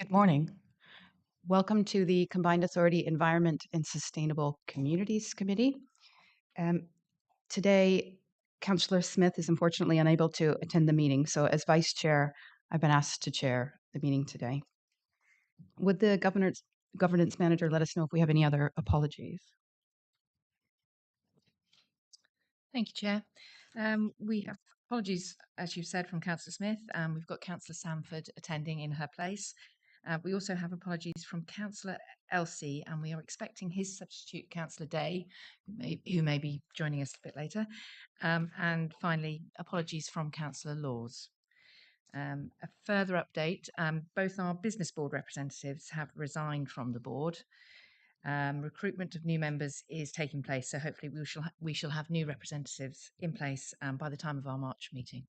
Good morning. Welcome to the Combined Authority Environment and Sustainable Communities Committee. Um, Today, Councillor Smith is unfortunately unable to attend the meeting, so as Vice Chair, I've been asked to chair the meeting today. Would the governance manager let us know if we have any other apologies? Thank you, Chair. We have apologies, as you said, from Councillor Smith. We've got Councillor Sanford attending in her place. We also have apologies from Councillor Elsie, and we are expecting his substitute, Councillor Day, who may be joining us a bit later. And finally, apologies from Councillor Laws. A further update, both our business board representatives have resigned from the board. Recruitment of new members is taking place, so hopefully we shall have new representatives in place by the time of our March meeting.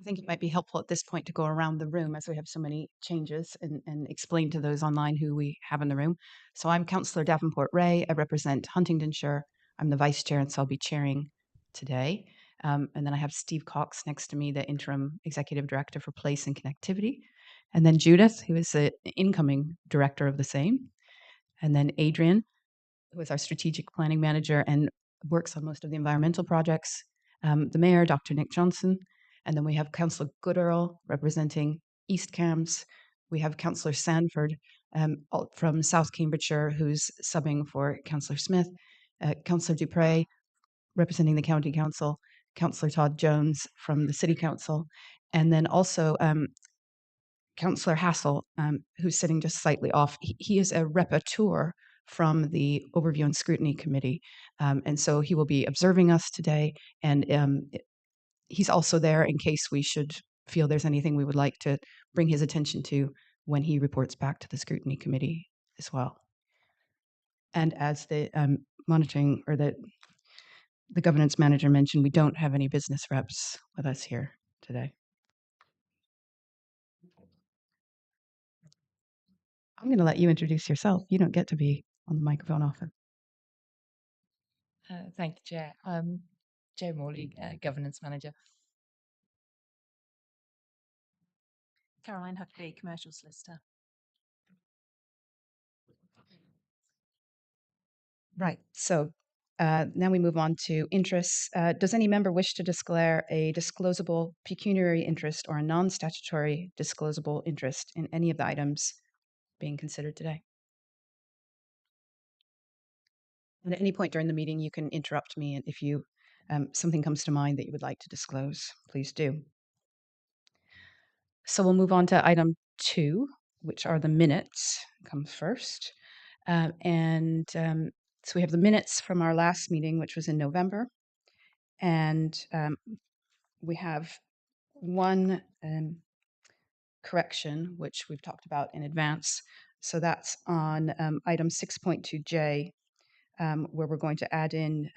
I think it might be helpful at this point to go around the room as we have so many changes and explain to those online who we have in the room. So I'm Councillor Davenport Ray. I represent Huntingdonshire. I'm the Vice Chair, and so I'll be chairing today. And then I have Steve Cox next to me, the Interim Executive Director for Place and Connectivity. And then Judith, who is the incoming Director of the same. And then Adrian, who is our Strategic Planning Manager and works on most of the environmental projects. The Mayor, Dr. Nick Johnson. And then we have Councillor Gooderl representing East Cambs. We have Councillor Sanford from South Cambridgeshire, who's subbing for Councillor Smith. Councillor Dupre representing the County Council. Councillor Todd Jones from the City Council. And then also Councillor Hassel, who's sitting just slightly off. He is a rapporteur from the Overview and Scrutiny Committee. And so he will be observing us today. And he's also there in case we should feel there's anything we would like to bring his attention to when he reports back to the Scrutiny Committee as well. And as the monitoring or the governance manager mentioned, we don't have any business reps with us here today. I'm going to let you introduce yourself. You don't get to be on the microphone often. Thank you, Chair. Jo Morley, Governance Manager. Caroline Huckley, Commercial Solicitor. Right. So now we move on to interests. Does any member wish to declare a disclosable pecuniary interest or a non-statutory disclosable interest in any of the items being considered today? And at any point during the meeting, you can interrupt me, and if you something comes to mind that you would like to disclose, please do. So we'll move on to item 2, which are the minutes. Comes first, so we have the minutes from our last meeting, which was in November, and we have one correction, which we've talked about in advance. So that's on item 6.2J, where we're going to add in,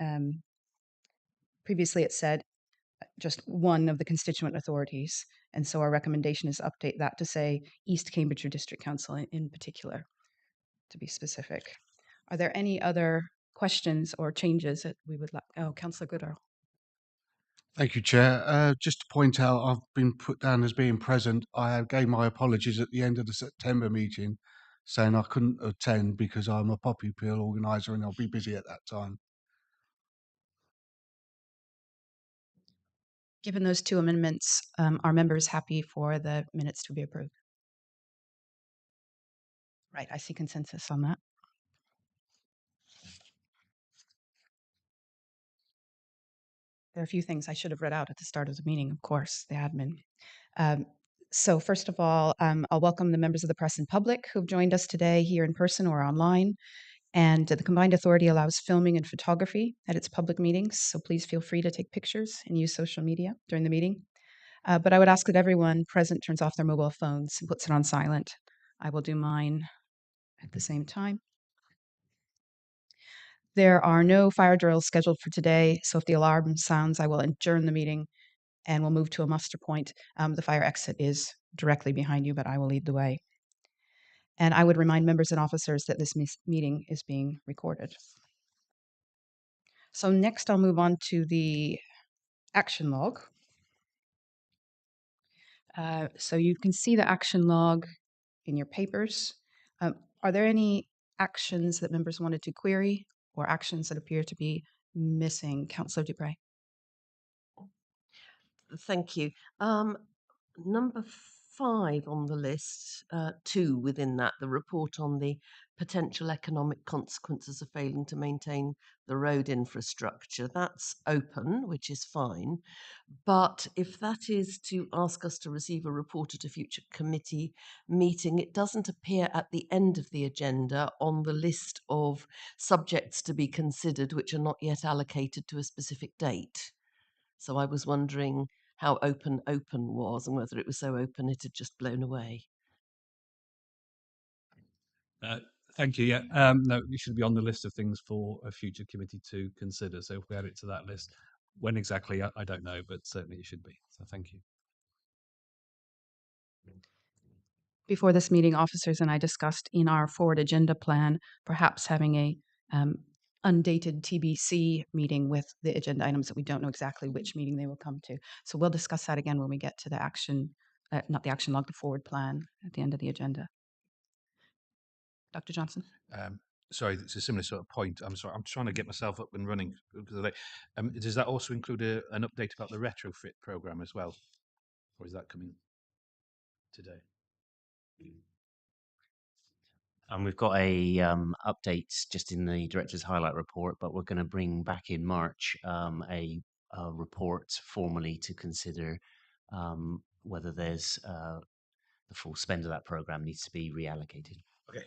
previously it said just one of the constituent authorities. And so our recommendation is to update that to say East Cambridgeshire District Council in particular, to be specific. Are there any other questions or changes that we would like? Oh, Councillor Goodall. Thank you, Chair. Just to point out, I've been put down as being present. I gave my apologies at the end of the September meeting, saying I couldn't attend because I'm a poppy peel organiser and I'll be busy at that time. Given those two amendments, are members happy for the minutes to be approved? Right, I see consensus on that. There are a few things I should have read out at the start of the meeting, of course, the admin. So first of all, I'll welcome the members of the press and public who have joined us today here in person or online. And the Combined Authority allows filming and photography at its public meetings, so please feel free to take pictures and use social media during the meeting. But I would ask that everyone present turns off their mobile phones and puts it on silent. I will do mine at the same time. There are no fire drills scheduled for today, so if the alarm sounds, I will adjourn the meeting and we'll move to a muster point. The fire exit is directly behind you, but I will lead the way. And I would remind members and officers that this meeting is being recorded. So next I'll move on to the action log. So you can see the action log in your papers. Are there any actions that members wanted to query or actions that appear to be missing? Councillor Dupre. Thank you. Number 5 on the list, 2 within that, the report on the potential economic consequences of failing to maintain the road infrastructure. That's open, which is fine. But if that is to ask us to receive a report at a future committee meeting, it doesn't appear at the end of the agenda on the list of subjects to be considered, which are not yet allocated to a specific date. So I was wondering how open was and whether it was so open it had just blown away. Uh, Thank you. Yeah, no, it should be on the list of things for a future committee to consider. So if we add it to that list, when exactly, I don't know, but certainly it should be. So thank you. Before this meeting, officers and I discussed in our forward agenda plan, perhaps having a undated TBC meeting with the agenda items that we don't know exactly which meeting they will come to. So we'll discuss that again when we get to the action, not the action log, the forward plan at the end of the agenda. Dr. Johnson. Sorry, it's a similar sort of point. I'm sorry, I'm trying to get myself up and running. Does that also include an update about the retrofit program as well, or is that coming today? And we've got a updates just in the director's highlight report, but we're going to bring back in March a report formally to consider whether there's the full spend of that program needs to be reallocated. Okay.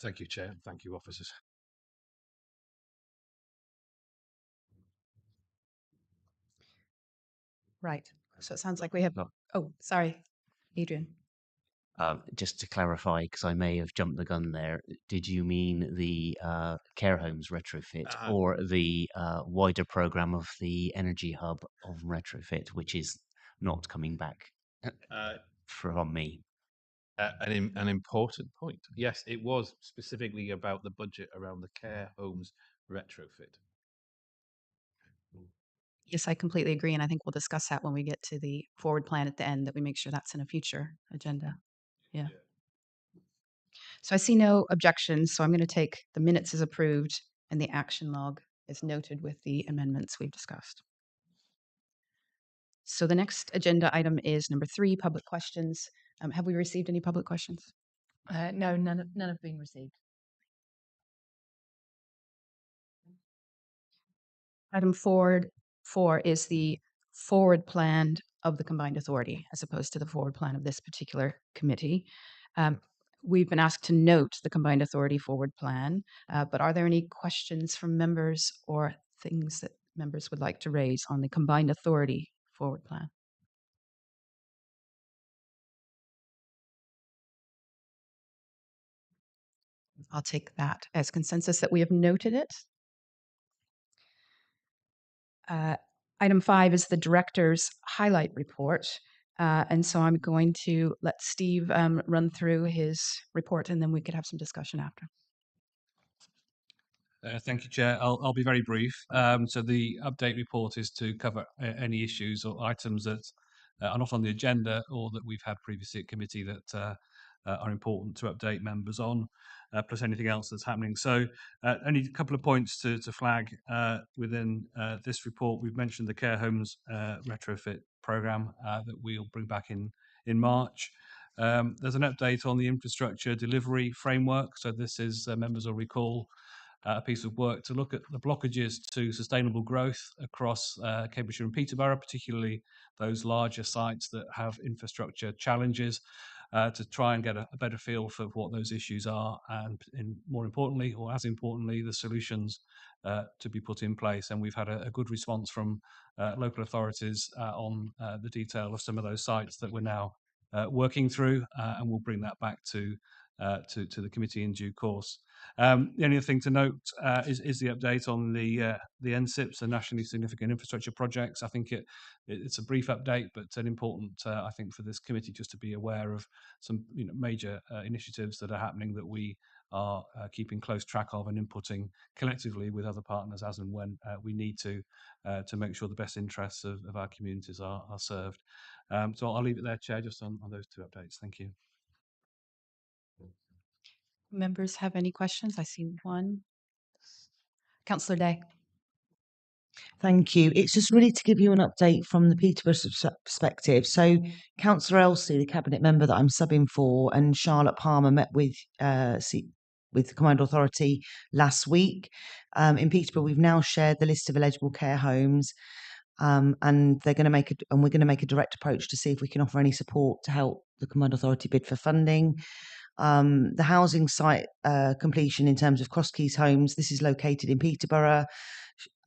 Thank you, Chair. Thank you, officers. Right. So it sounds like we have. No. Oh, sorry, Adrian. Just to clarify, because I may have jumped the gun there, did you mean the care homes retrofit or the wider program of the energy hub of retrofit, which is not coming back from me? An important point. Yes, it was specifically about the budget around the care homes retrofit. Yes, I completely agree. And I think we'll discuss that when we get to the forward plan at the end, that we make sure that's in a future agenda. Yeah. So I see no objections. So I'm going to take the minutes as approved and the action log is noted with the amendments we've discussed. So the next agenda item is number 3, public questions. Have we received any public questions? No, none have been received. Item 4 is the forward plan of the combined authority as opposed to the forward plan of this particular committee. We've been asked to note the combined authority forward plan, but are there any questions from members or things that members would like to raise on the combined authority forward plan? I'll take that as consensus that we have noted it. Item 5 is the director's highlight report. And so I'm going to let Steve run through his report and then we could have some discussion after. Thank you, Chair. I'll be very brief. So the update report is to cover any issues or items that are not on the agenda or that we've had previously at committee that are important to update members on, plus anything else that's happening. So only a couple of points to flag within this report. We've mentioned the care homes retrofit programme that we'll bring back in March. There's an update on the infrastructure delivery framework. So this is, members will recall, a piece of work to look at the blockages to sustainable growth across Cambridgeshire and Peterborough, particularly those larger sites that have infrastructure challenges, to try and get a better feel for what those issues are and, more importantly, or as importantly, the solutions to be put in place. And we've had a good response from local authorities on the detail of some of those sites that we're now working through, and we'll bring that back to to the committee in due course. The only other thing to note is the update on the NSIPs, the nationally significant infrastructure projects. I think it's a brief update, but an important, I think, for this committee just to be aware of some major initiatives that are happening that we are keeping close track of and inputting collectively with other partners as and when we need to make sure the best interests of our communities are served. So I'll leave it there, Chair, just on those two updates. Thank you. Members have any questions? I see one. Councillor Day. Thank you. It's just really to give you an update from the Peterborough perspective. So, Councillor Elsie, the cabinet member that I'm subbing for, and Charlotte Palmer met with the Combined Authority last week. In Peterborough, we've now shared the list of eligible care homes, and we're going to make a direct approach to see if we can offer any support to help the Combined Authority bid for funding. The housing site completion in terms of Cross Keys Homes, this is located in Peterborough.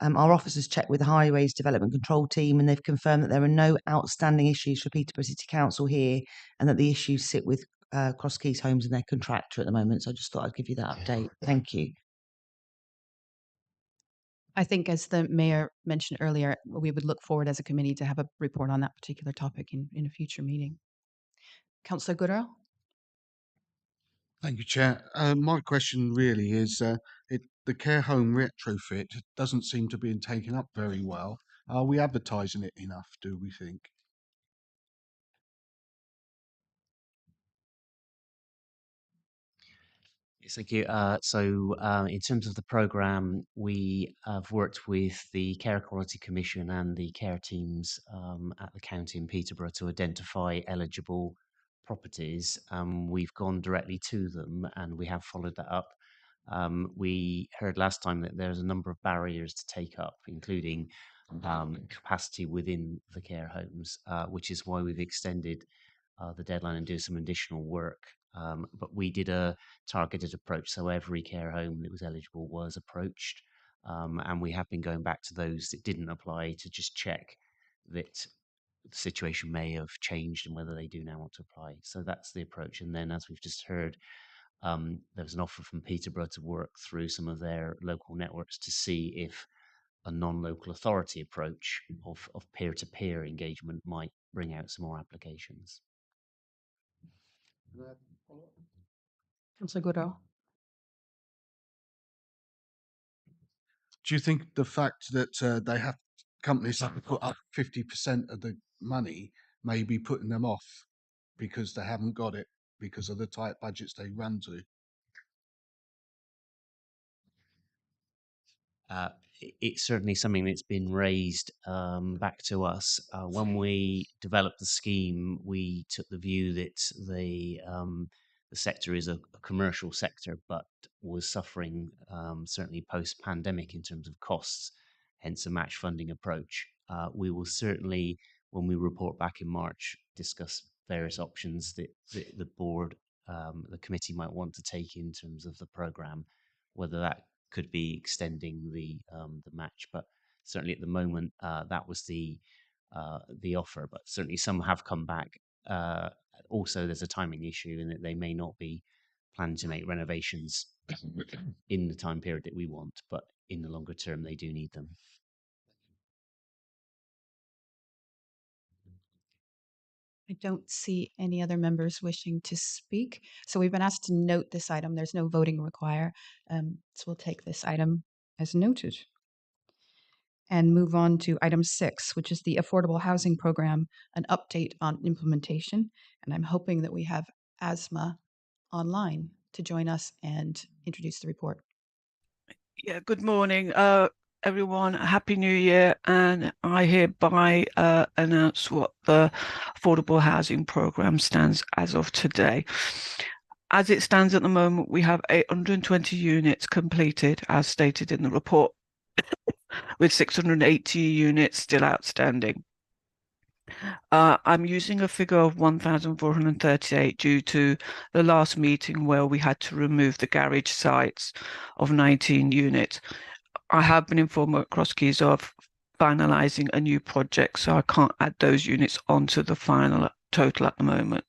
Our officers checked with the Highways Development Control Team, and they've confirmed that there are no outstanding issues for Peterborough City Council here, and that the issues sit with Cross Keys Homes and their contractor at the moment. So I just thought I'd give you that update. Thank you. I think, as the Mayor mentioned earlier, we would look forward as a committee to have a report on that particular topic in a future meeting. Councillor Goodall. Thank you, Chair. My question really is, the care home retrofit doesn't seem to be taken up very well. Are we advertising it enough, do we think? Yes, thank you. In terms of the programme, we have worked with the Care Equality Commission and the care teams at the county in Peterborough to identify eligible properties. We've gone directly to them and we have followed that up. We heard last time that there's a number of barriers to take up, including capacity within the care homes, which is why we've extended the deadline and do some additional work. But we did a targeted approach, so every care home that was eligible was approached, and we have been going back to those that didn't apply to just check that the situation may have changed and whether they do now want to apply. So that's the approach. And then, as we've just heard, there was an offer from Peterborough to work through some of their local networks to see if a non-local authority approach of peer-to-peer engagement might bring out some more applications. Councillor Goodall. Do you think the fact that they have companies that put up 50% of the money may be putting them off because they haven't got it because of the tight budgets they run to? It's certainly something that's been raised back to us. When we developed the scheme, we took the view that the sector is a commercial sector, but was suffering certainly post-pandemic in terms of costs, hence a match funding approach. We will certainly, when we report back in March, discuss various options that the board, the committee might want to take in terms of the programme, whether that could be extending the match, but certainly at the moment that was the offer. But certainly some have come back. Also, there's a timing issue in that they may not be planning to make renovations in the time period that we want, but in the longer term they do need them. I don't see any other members wishing to speak. So we've been asked to note this item. There's no voting required. So we'll take this item as noted and move on to item 6, which is the Affordable Housing Program, an update on implementation. And I'm hoping that we have Asma online to join us and introduce the report. Yeah, good morning, everyone. Happy New Year. And I hereby announce what the Affordable Housing Programme stands as of today. As it stands at the moment, we have 820 units completed, as stated in the report, with 680 units still outstanding. I'm using a figure of 1,438 due to the last meeting where we had to remove the garage sites of 19 units. I have been informed at Cross Keys of finalising a new project, so I can't add those units onto the final total at the moment.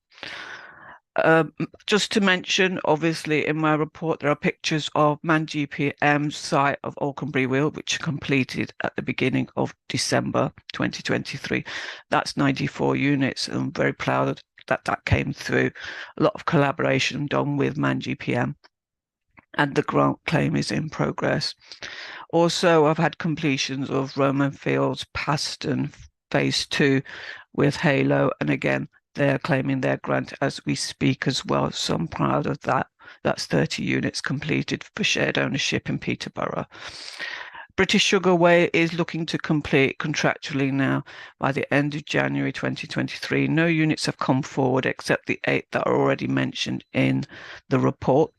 Just to mention, obviously, in my report, there are pictures of Man GPM's site of Alconbury Wheel, which completed at the beginning of December 2023. That's 94 units. I'm very proud that that came through. A lot of collaboration done with Man GPM, and the grant claim is in progress. Also, I've had completions of Roman Fields, Paston, Phase 2 with Halo, and again, they're claiming their grant as we speak as well. So I'm proud of that. That's 30 units completed for shared ownership in Peterborough. British Sugar Way is looking to complete contractually now by the end of January 2023. No units have come forward except the 8 that are already mentioned in the report.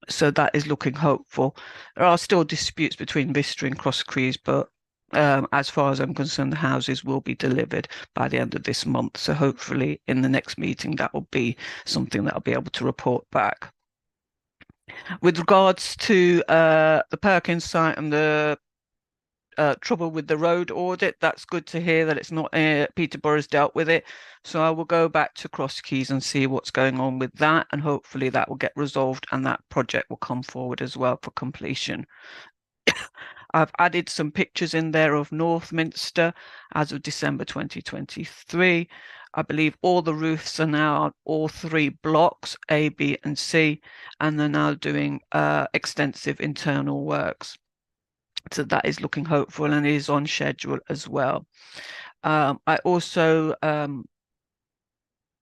So that is looking hopeful. There are still disputes between Vista and Cross Crees, but as far as I'm concerned, the houses will be delivered by the end of this month. So hopefully in the next meeting, that will be something that I'll be able to report back. With regards to the Perkins site and the trouble with the road audit, that's good to hear that it's not Peterborough's dealt with it. So I will go back to Cross Keys and see what's going on with that, and hopefully that will get resolved and that project will come forward as well for completion. I've added some pictures in there of Northminster as of December 2023. I believe all the roofs are now on all 3 blocks, A, B, and C, and they're now doing extensive internal works. So that is looking hopeful and is on schedule as well. I also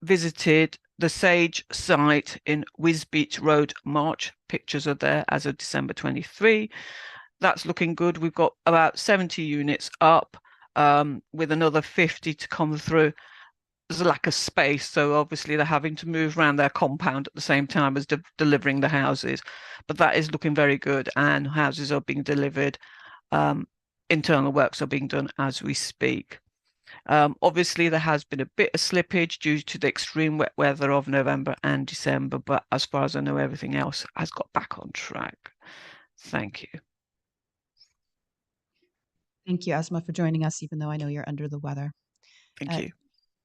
visited the Sage site in Wisbeach Road, March. Pictures are there as of December 23. That's looking good. We've got about 70 units up, with another 50 to come through. There's a lack of space, so obviously they're having to move around their compound at the same time as delivering the houses. But that is looking very good, and houses are being delivered. Internal works are being done as we speak. Obviously, there has been a bit of slippage due to the extreme wet weather of November and December, but as far as I know, everything else has got back on track. Thank you. Thank you, Asma, for joining us, even though I know you're under the weather. Thank you.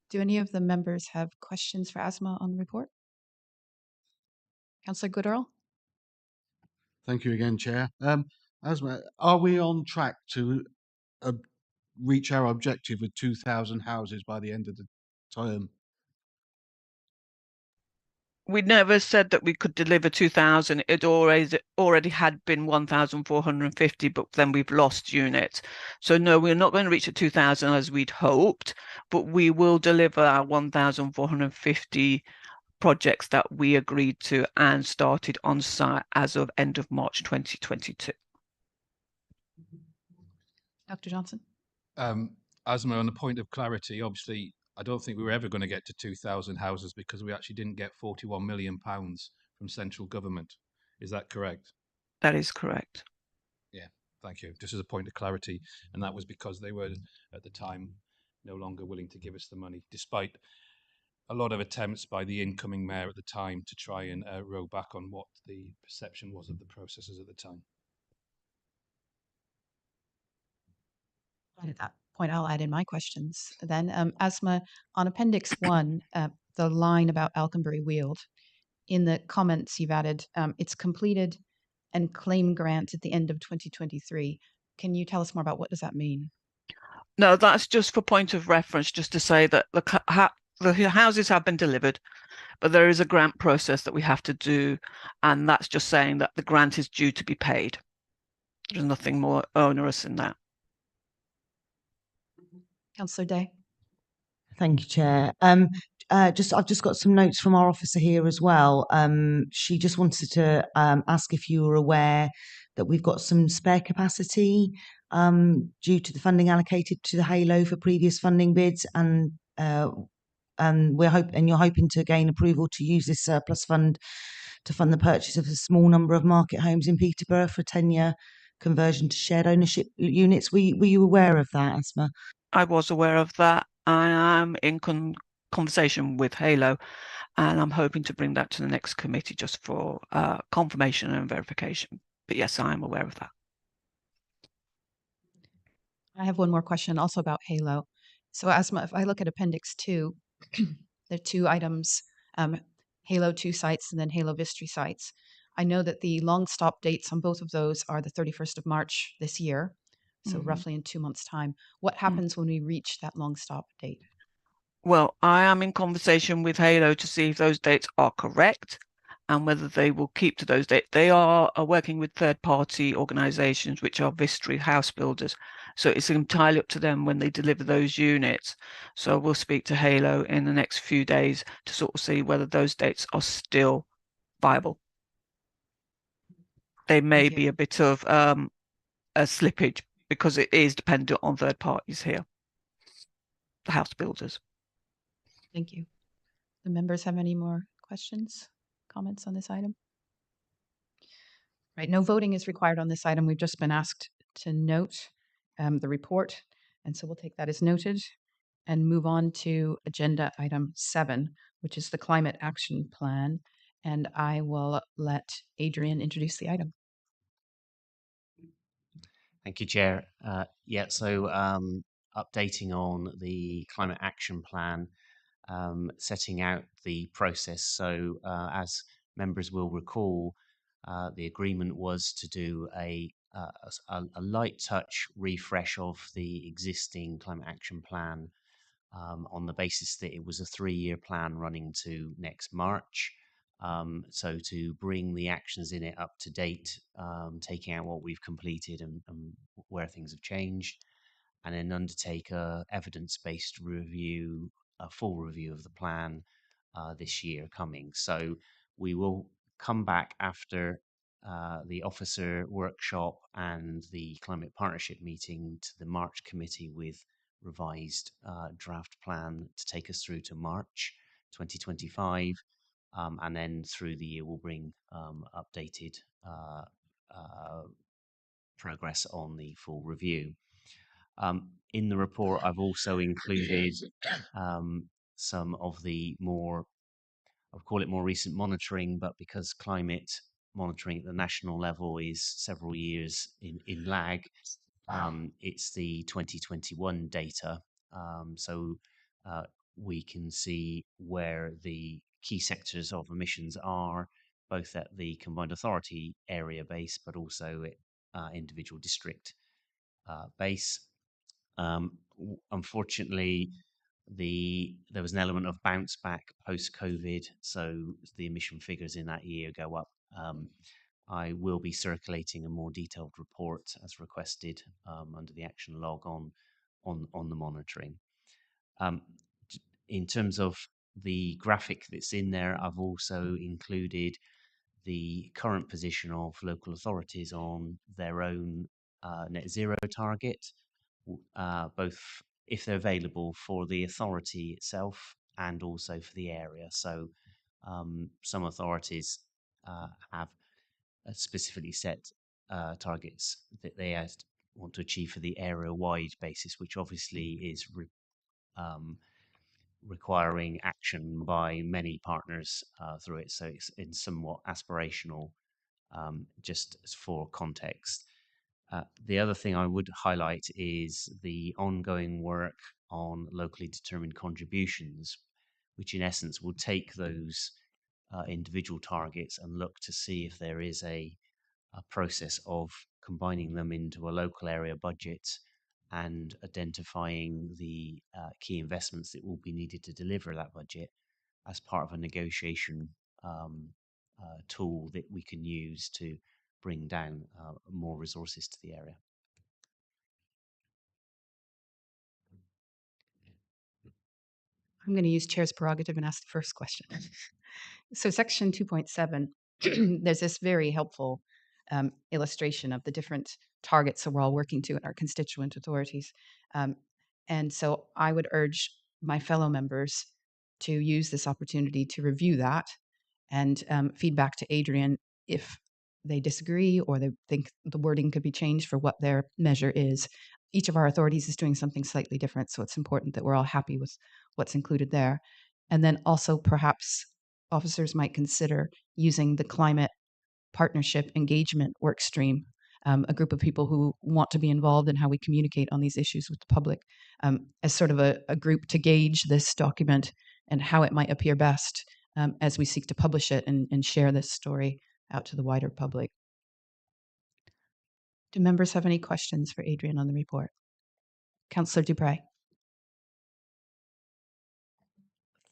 Do any of the members have questions for Asma on the report? Councillor Gooderl? Thank you again, Chair. Asma, are we on track to reach our objective with 2,000 houses by the end of the term? We never said that we could deliver 2,000. It already had been 1,450, but then we've lost units. So no, we're not going to reach the 2,000 as we'd hoped, but we will deliver our 1,450 projects that we agreed to and started on site as of end of March 2022. Dr. Johnson? Asma, on the point of clarity, obviously, I don't think we were ever going to get to 2,000 houses because we actually didn't get £41 million from central government. Is that correct? That is correct. Yeah, thank you. Just as a point of clarity, and that was because they were, at the time, no longer willing to give us the money, despite a lot of attempts by the incoming mayor at the time to try and row back on what the perception was of the processes at the time. At that point, I'll add in my questions then. Asma, on Appendix 1, the line about Alconbury Weald, in the comments you've added, it's completed and claim grant at the end of 2023. Can you tell us more about what does that mean? No, that's just for point of reference, just to say that the houses have been delivered, but there is a grant process that we have to do, and that's just saying that the grant is due to be paid. There's nothing more onerous in that. Councillor Day? Thank you, Chair. I've just got some notes from our officer here as well. She just wanted to ask if you were aware that we've got some spare capacity due to the funding allocated to the Halo for previous funding bids, and you're hoping to gain approval to use this surplus fund to fund the purchase of a small number of market homes in Peterborough for 10-year conversion to shared ownership units. Were you aware of that, Asma? I was aware of that. I am in conversation with Halo, and I'm hoping to bring that to the next committee just for confirmation and verification. But yes, I am aware of that. I have one more question also about Halo. So Asma, if I look at Appendix 2, there are 2 items. Halo 2 sites and then Halo Vistry sites. I know that the long stop dates on both of those are the 31st of March this year, so Mhm. roughly in 2 months' time. What happens when we reach that long stop date? Well, I am in conversation with Halo to see if those dates are correct and whether they will keep to those dates. They are working with third-party organisations, which are Vistry house builders. So it's entirely up to them when they deliver those units. So we'll speak to Halo in the next few days to sort of see whether those dates are still viable. They may Thank you. be a bit of a slippage because it is dependent on third parties here, the house builders. Thank you. The members have any more questions, comments on this item? Right, no voting is required on this item. We've just been asked to note the report, and so we'll take that as noted and move on to agenda item 7, which is the climate action plan. And I will let Adrian introduce the item. Thank you, Chair. Updating on the climate action plan, setting out the process. As members will recall, the agreement was to do a light touch refresh of the existing climate action plan on the basis that it was a 3-year plan running to next March. So to bring the actions in it up to date, taking out what we've completed and where things have changed, and then undertake a evidence-based review, a full review of the plan this year coming. So we will come back after the officer workshop and the climate partnership meeting to the March committee with revised draft plan to take us through to March 2025. And then through the year, we'll bring updated progress on the full review. In the report, I've also included some of the more, I'll call it more recent monitoring, but because climate monitoring at the national level is several years in lag, it's the 2021 data. We can see where the key sectors of emissions are, both at the combined authority area base, but also at individual district base. Unfortunately, there was an element of bounce back post COVID, so the emission figures in that year go up. I will be circulating a more detailed report as requested under the action log on the monitoring. In terms of the graphic that's in there, I've also included the current position of local authorities on their own net zero target, both if they're available for the authority itself and also for the area. So some authorities have specifically set targets that they want to achieve for the area-wide basis, which obviously is requiring action by many partners through it. So it's in somewhat aspirational, just for context. The other thing I would highlight is the ongoing work on locally determined contributions, which in essence will take those individual targets and look to see if there is a process of combining them into a local area budget and identifying the key investments that will be needed to deliver that budget as part of a negotiation tool that we can use to bring down more resources to the area. I'm going to use chair's prerogative and ask the first question. So section 2.7, there's this very helpful illustration of the different targets that we're all working to in our constituent authorities. And so I would urge my fellow members to use this opportunity to review that and feedback to Adrian if they disagree or they think the wording could be changed for what their measure is. Each of our authorities is doing something slightly different, so it's important that we're all happy with what's included there. And then also perhaps officers might consider using the climate partnership engagement work stream, a group of people who want to be involved in how we communicate on these issues with the public, as sort of a group to gauge this document and how it might appear best as we seek to publish it and share this story out to the wider public. Do members have any questions for Adrian on the report? Councillor Dupre.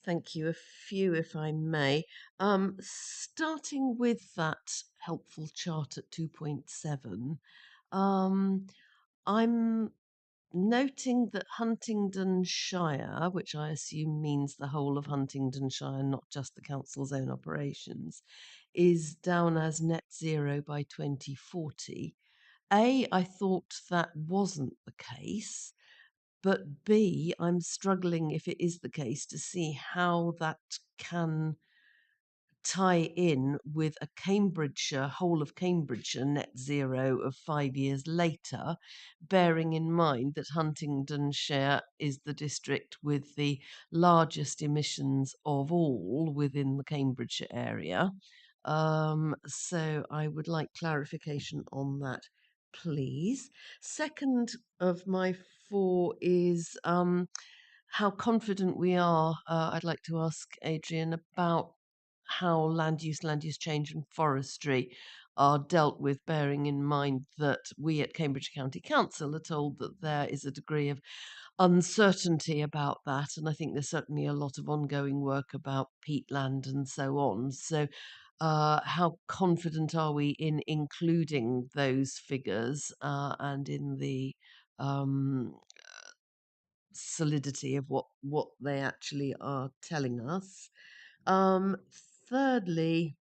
Thank you. A few, if I may. Starting with that helpful chart at 2.7, I'm noting that Huntingdonshire, which I assume means the whole of Huntingdonshire, not just the council's own operations, is down as net zero by 2040. I thought that wasn't the case. But B, I'm struggling, if it is the case, to see how that can tie in with a Cambridgeshire, whole of Cambridgeshire net zero of 5 years later, bearing in mind that Huntingdonshire is the district with the largest emissions of all within the Cambridgeshire area. So I would like clarification on that, please. Second of my four is how confident we are. I'd like to ask Adrian about how land use change, and forestry are dealt with, bearing in mind that we at Cambridge County Council are told that there is a degree of uncertainty about that. And I think there's certainly a lot of ongoing work about peatland and so on. So, how confident are we in including those figures and in the um, solidity of what they actually are telling us? Um, Thirdly,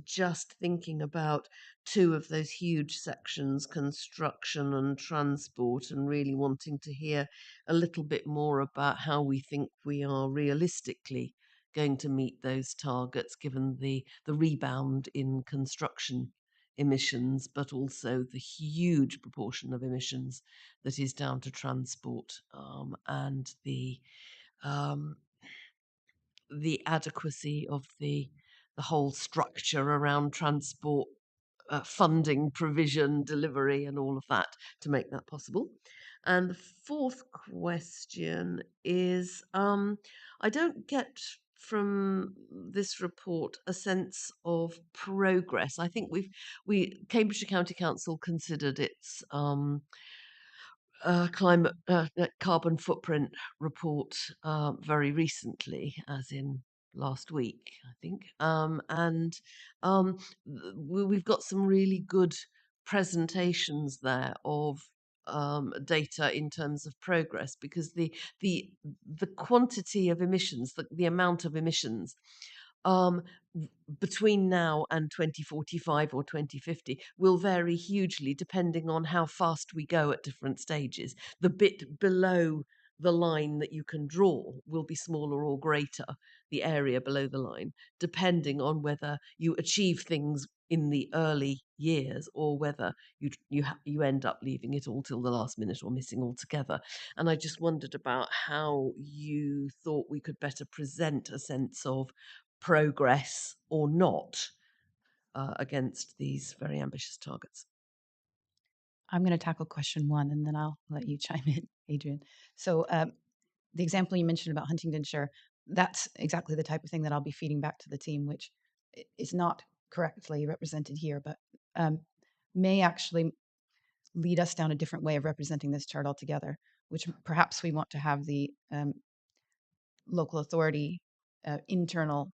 just thinking about two of those huge sections, construction and transport, and really wanting to hear a little bit more about how we think we are realistically going to meet those targets, given the rebound in construction emissions, but also the huge proportion of emissions that is down to transport, and um, the adequacy of the whole structure around transport, funding, provision, delivery, and all of that to make that possible. And the fourth question is, I don't get from this report a sense of progress. I think Cambridgeshire County Council considered its climate carbon footprint report very recently, as in last week, I think. And we've got some really good presentations there of data in terms of progress, because the quantity of emissions, the amount of emissions um, between now and 2045 or 2050 will vary hugely depending on how fast we go at different stages. The bit below the line that you can draw will be smaller or greater, the area below the line, depending on whether you achieve things in the early years or whether you end up leaving it all till the last minute or missing altogether. And I just wondered about how you thought we could better present a sense of progress or not against these very ambitious targets. I'm going to tackle question one, and then I'll let you chime in, Adrian. So the example you mentioned about Huntingdonshire, that's exactly the type of thing that I'll be feeding back to the team, which is not correctly represented here, but may actually lead us down a different way of representing this chart altogether, which perhaps we want to have the local authority internal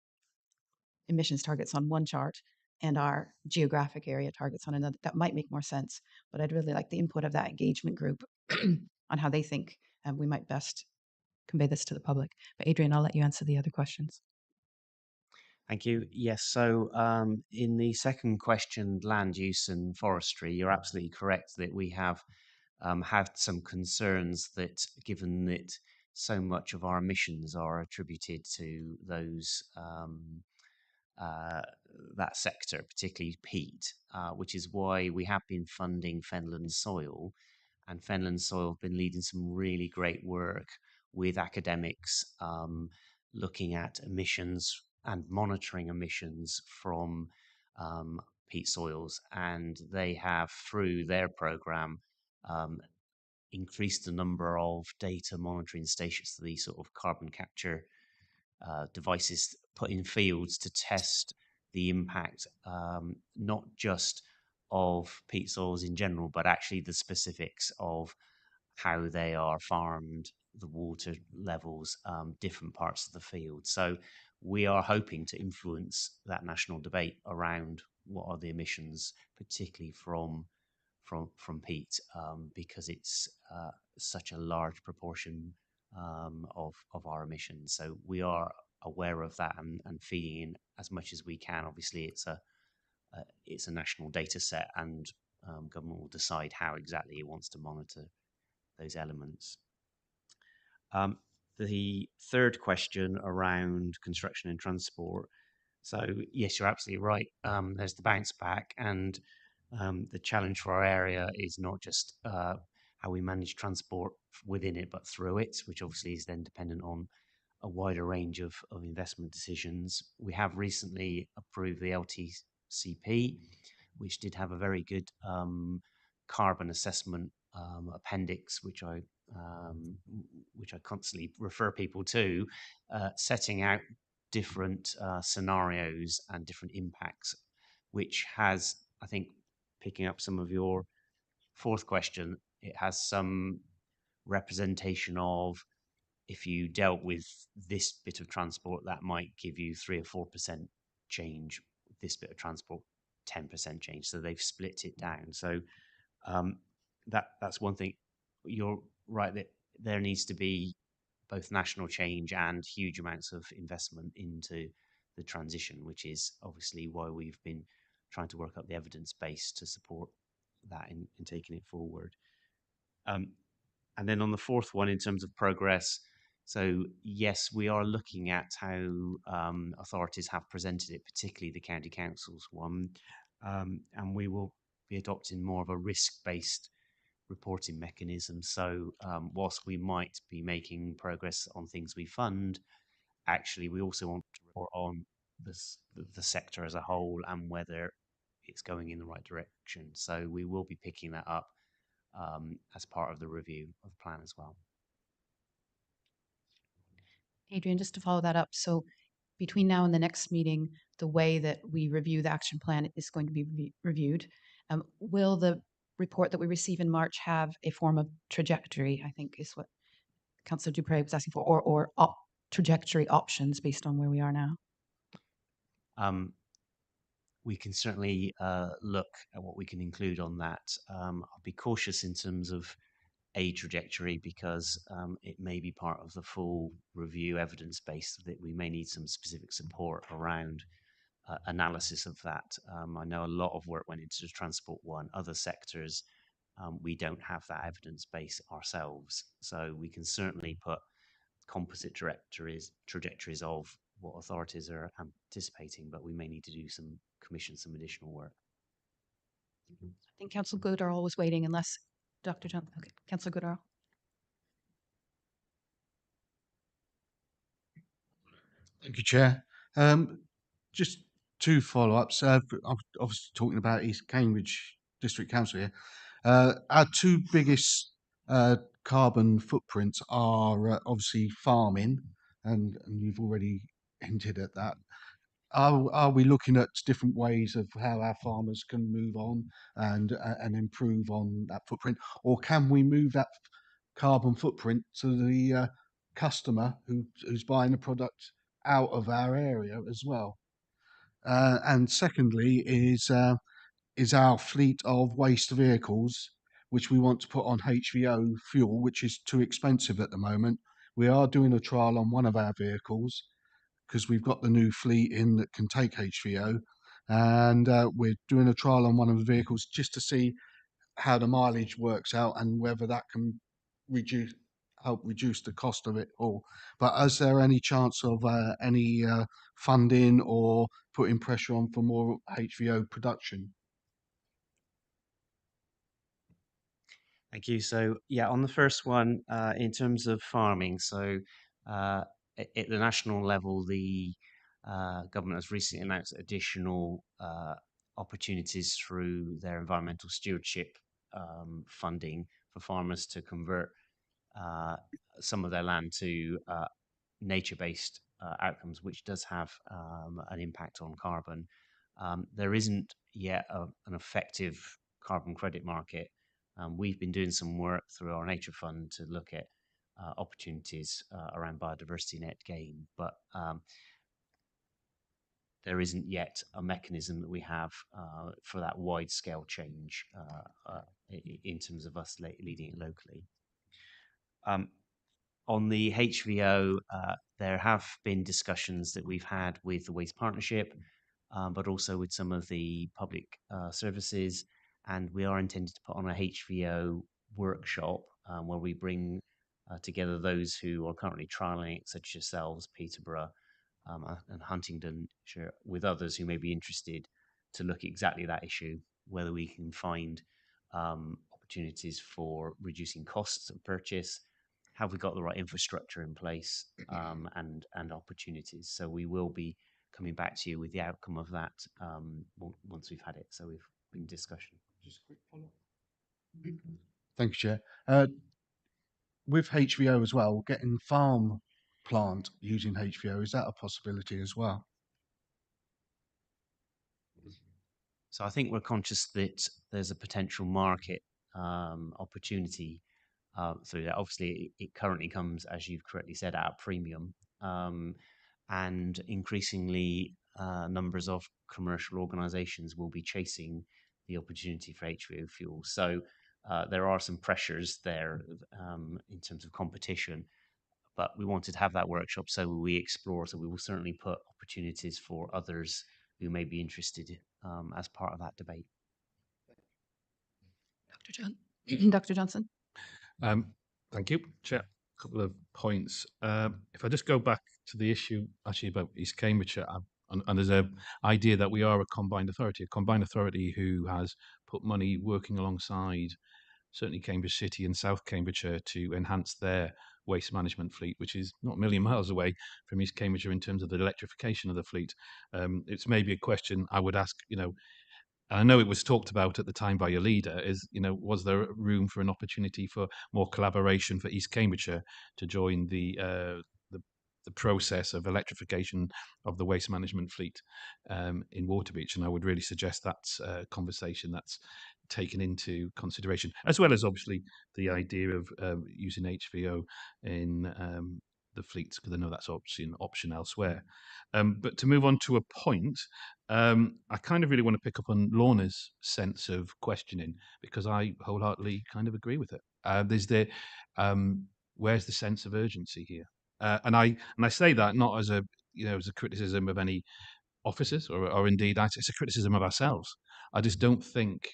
emissions targets on one chart and our geographic area targets on another. That might make more sense, but I'd really like the input of that engagement group on how they think we might best convey this to the public. But Adrian, I'll let you answer the other questions. Thank you. Yes, so in the second question, land use and forestry, you're absolutely correct that we have had some concerns that, given that so much of our emissions are attributed to those uh, that sector, particularly peat, which is why we have been funding Fenland Soil, and Fenland Soil have been leading some really great work with academics, looking at emissions and monitoring emissions from peat soils, and they have, through their program, increased the number of data monitoring stations, these sort of carbon capture devices put in fields to test the impact, not just of peat soils in general, but actually the specifics of how they are farmed, the water levels, different parts of the field. So we are hoping to influence that national debate around what are the emissions, particularly from peat, because it's such a large proportion of our emissions. So we are aware of that and feeding in as much as we can. Obviously, it's a national data set, and government will decide how exactly it wants to monitor those elements. The third question around construction and transport. So yes, you're absolutely right. There's the bounce back, and the challenge for our area is not just how we manage transport within it, but through it, which obviously is then dependent on a wider range of investment decisions. We have recently approved the LTCP, which did have a very good carbon assessment appendix, which I constantly refer people to, setting out different scenarios and different impacts, which has, I think, picking up some of your fourth question, it has some representation of if you dealt with this bit of transport, that might give you 3 or 4% change. This bit of transport, 10% change. So they've split it down. So that's one thing. You're right that there needs to be both national change and huge amounts of investment into the transition, which is obviously why we've been trying to work up the evidence base to support that in taking it forward. And then on the fourth one, in terms of progress, so yes, we are looking at how authorities have presented it, particularly the county council's one, and we will be adopting more of a risk-based reporting mechanism. So whilst we might be making progress on things we fund, actually we also want to report on the sector as a whole and whether it's going in the right direction. So we will be picking that up as part of the review of the plan as well. Adrian, just to follow that up. So between now and the next meeting, the way that we review the action plan is going to be reviewed. Will the report that we receive in March have a form of trajectory, I think is what Councillor Dupre was asking for, or trajectory options based on where we are now? We can certainly look at what we can include on that. I'll be cautious in terms of a trajectory because it may be part of the full review evidence base that we may need some specific support around analysis of that. I know a lot of work went into transport one. Other sectors, we don't have that evidence base ourselves. So we can certainly put composite trajectories of what authorities are anticipating, but we may need to commission some additional work. I think Councillor Goodall was waiting unless Dr. John, okay, Councillor Goodall. Thank you, Chair. Just two follow-ups. I'm obviously talking about East Cambridge District Council here. Our two biggest carbon footprints are obviously farming, and you've already hinted at that. Are we looking at different ways of how our farmers can move on and improve on that footprint, or can we move that carbon footprint to the customer who's buying the product out of our area as well? And secondly, is our fleet of waste vehicles, which we want to put on HVO fuel, which is too expensive at the moment. We are doing a trial on one of our vehicles because we've got the new fleet in that can take HVO, and we're doing a trial on one of the vehicles just to see how the mileage works out and whether that can help reduce the cost of it all. But is there any chance of any funding or putting pressure on for more HVO production? Thank you. So yeah, on the first one, in terms of farming, so at the national level, the government has recently announced additional opportunities through their environmental stewardship funding for farmers to convert some of their land to nature-based outcomes, which does have an impact on carbon. There isn't yet an effective carbon credit market. We've been doing some work through our Nature Fund to look at opportunities around biodiversity net gain, but there isn't yet a mechanism that we have for that wide scale change in terms of us leading it locally. On the HVO, there have been discussions that we've had with the Waste Partnership, but also with some of the public services, and we are intending to put on a HVO workshop where we bring together those who are currently trialling it, such as yourselves, Peterborough, and Huntingdonshire, with others who may be interested to look at exactly that issue, whether we can find opportunities for reducing costs of purchase, have we got the right infrastructure in place, and opportunities. So we will be coming back to you with the outcome of that once we've had it. So we've been in discussion. Just a quick follow-up. Thank you, Chair. With HVO as well, getting farm plant using HVO, is that a possibility as well? So I think we're conscious that there's a potential market opportunity through that. Obviously, it currently comes, as you've correctly said, at a premium, and increasingly numbers of commercial organisations will be chasing the opportunity for HVO fuel. So there are some pressures there in terms of competition, but we wanted to have that workshop so we explore. So we will certainly put opportunities for others who may be interested as part of that debate. Dr. Johnson. Thank you, Chair. A couple of points. If I just go back to the issue actually about East Cambridgeshire, and there's an idea that we are a combined authority who has put money working alongside certainly Cambridge City and South Cambridgeshire to enhance their waste management fleet, which is not a million miles away from East Cambridgeshire in terms of the electrification of the fleet. It's maybe a question I would ask, I know it was talked about at the time by your leader, was there room for an opportunity for more collaboration for East Cambridgeshire to join the process of electrification of the waste management fleet in Waterbeach? And I would really suggest that's a conversation that's taken into consideration, as well as obviously the idea of using HVO in the fleets, because I know that's obviously an option elsewhere. But to move on to a point, I kind of really want to pick up on Lorna's sense of questioning, because I wholeheartedly kind of agree with it. Where's the sense of urgency here? And I say that not as a criticism of any officers, or indeed it's a criticism of ourselves. I just don't think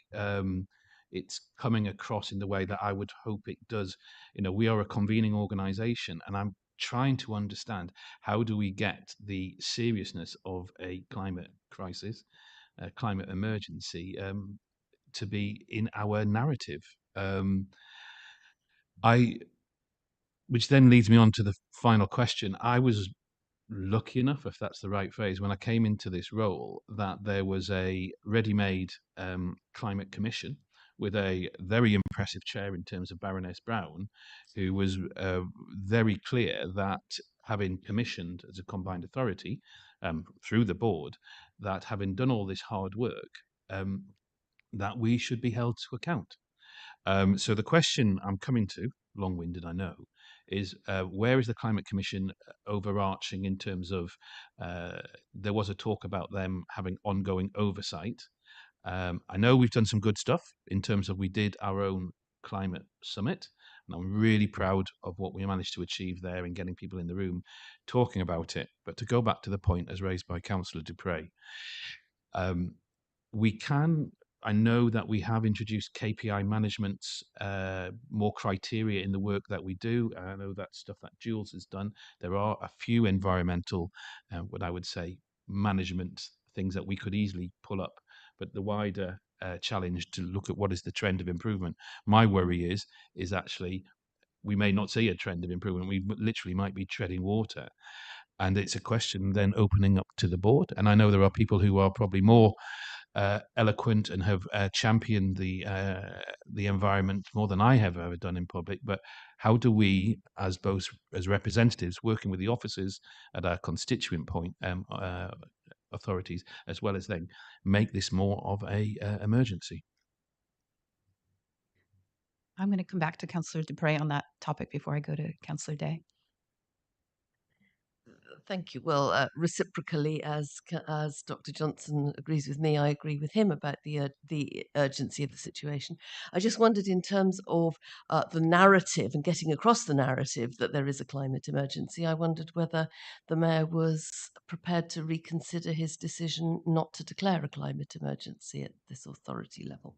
it's coming across in the way that I would hope it does. We are a convening organisation, and I'm trying to understand how do we get the seriousness of a climate crisis, a climate emergency, to be in our narrative. Which then leads me on to the final question. I was lucky enough, if that's the right phrase, when I came into this role, that there was a ready-made climate commission with a very impressive chair in terms of Baroness Brown, who was very clear that, having commissioned as a combined authority through the board, that having done all this hard work, that we should be held to account. So the question I'm coming to, long-winded I know, is where is the Climate Commission overarching in terms of, there was a talk about them having ongoing oversight. I know we've done some good stuff in terms of we did our own climate summit, and I'm really proud of what we managed to achieve there in getting people in the room talking about it. But to go back to the point as raised by Councillor Dupre, I know that we have introduced KPI management, more criteria in the work that we do. I know that's stuff that Jules has done. There are a few environmental, what I would say, management things that we could easily pull up, but the wider challenge to look at what is the trend of improvement. My worry is actually we may not see a trend of improvement. We literally might be treading water. And it's a question then opening up to the board. And I know there are people who are probably more eloquent and have championed the environment more than I have ever done in public. But how do we, as both as representatives working with the officers at our constituent point authorities, as well as then make this more of a emergency? I'm going to come back to Councillor Dupre on that topic before I go to Councillor Day. Thank you. Well, reciprocally, as Dr. Johnson agrees with me, I agree with him about the urgency of the situation. I just wondered, in terms of the narrative and getting across the narrative that there is a climate emergency, I wondered whether the mayor was prepared to reconsider his decision not to declare a climate emergency at this authority level.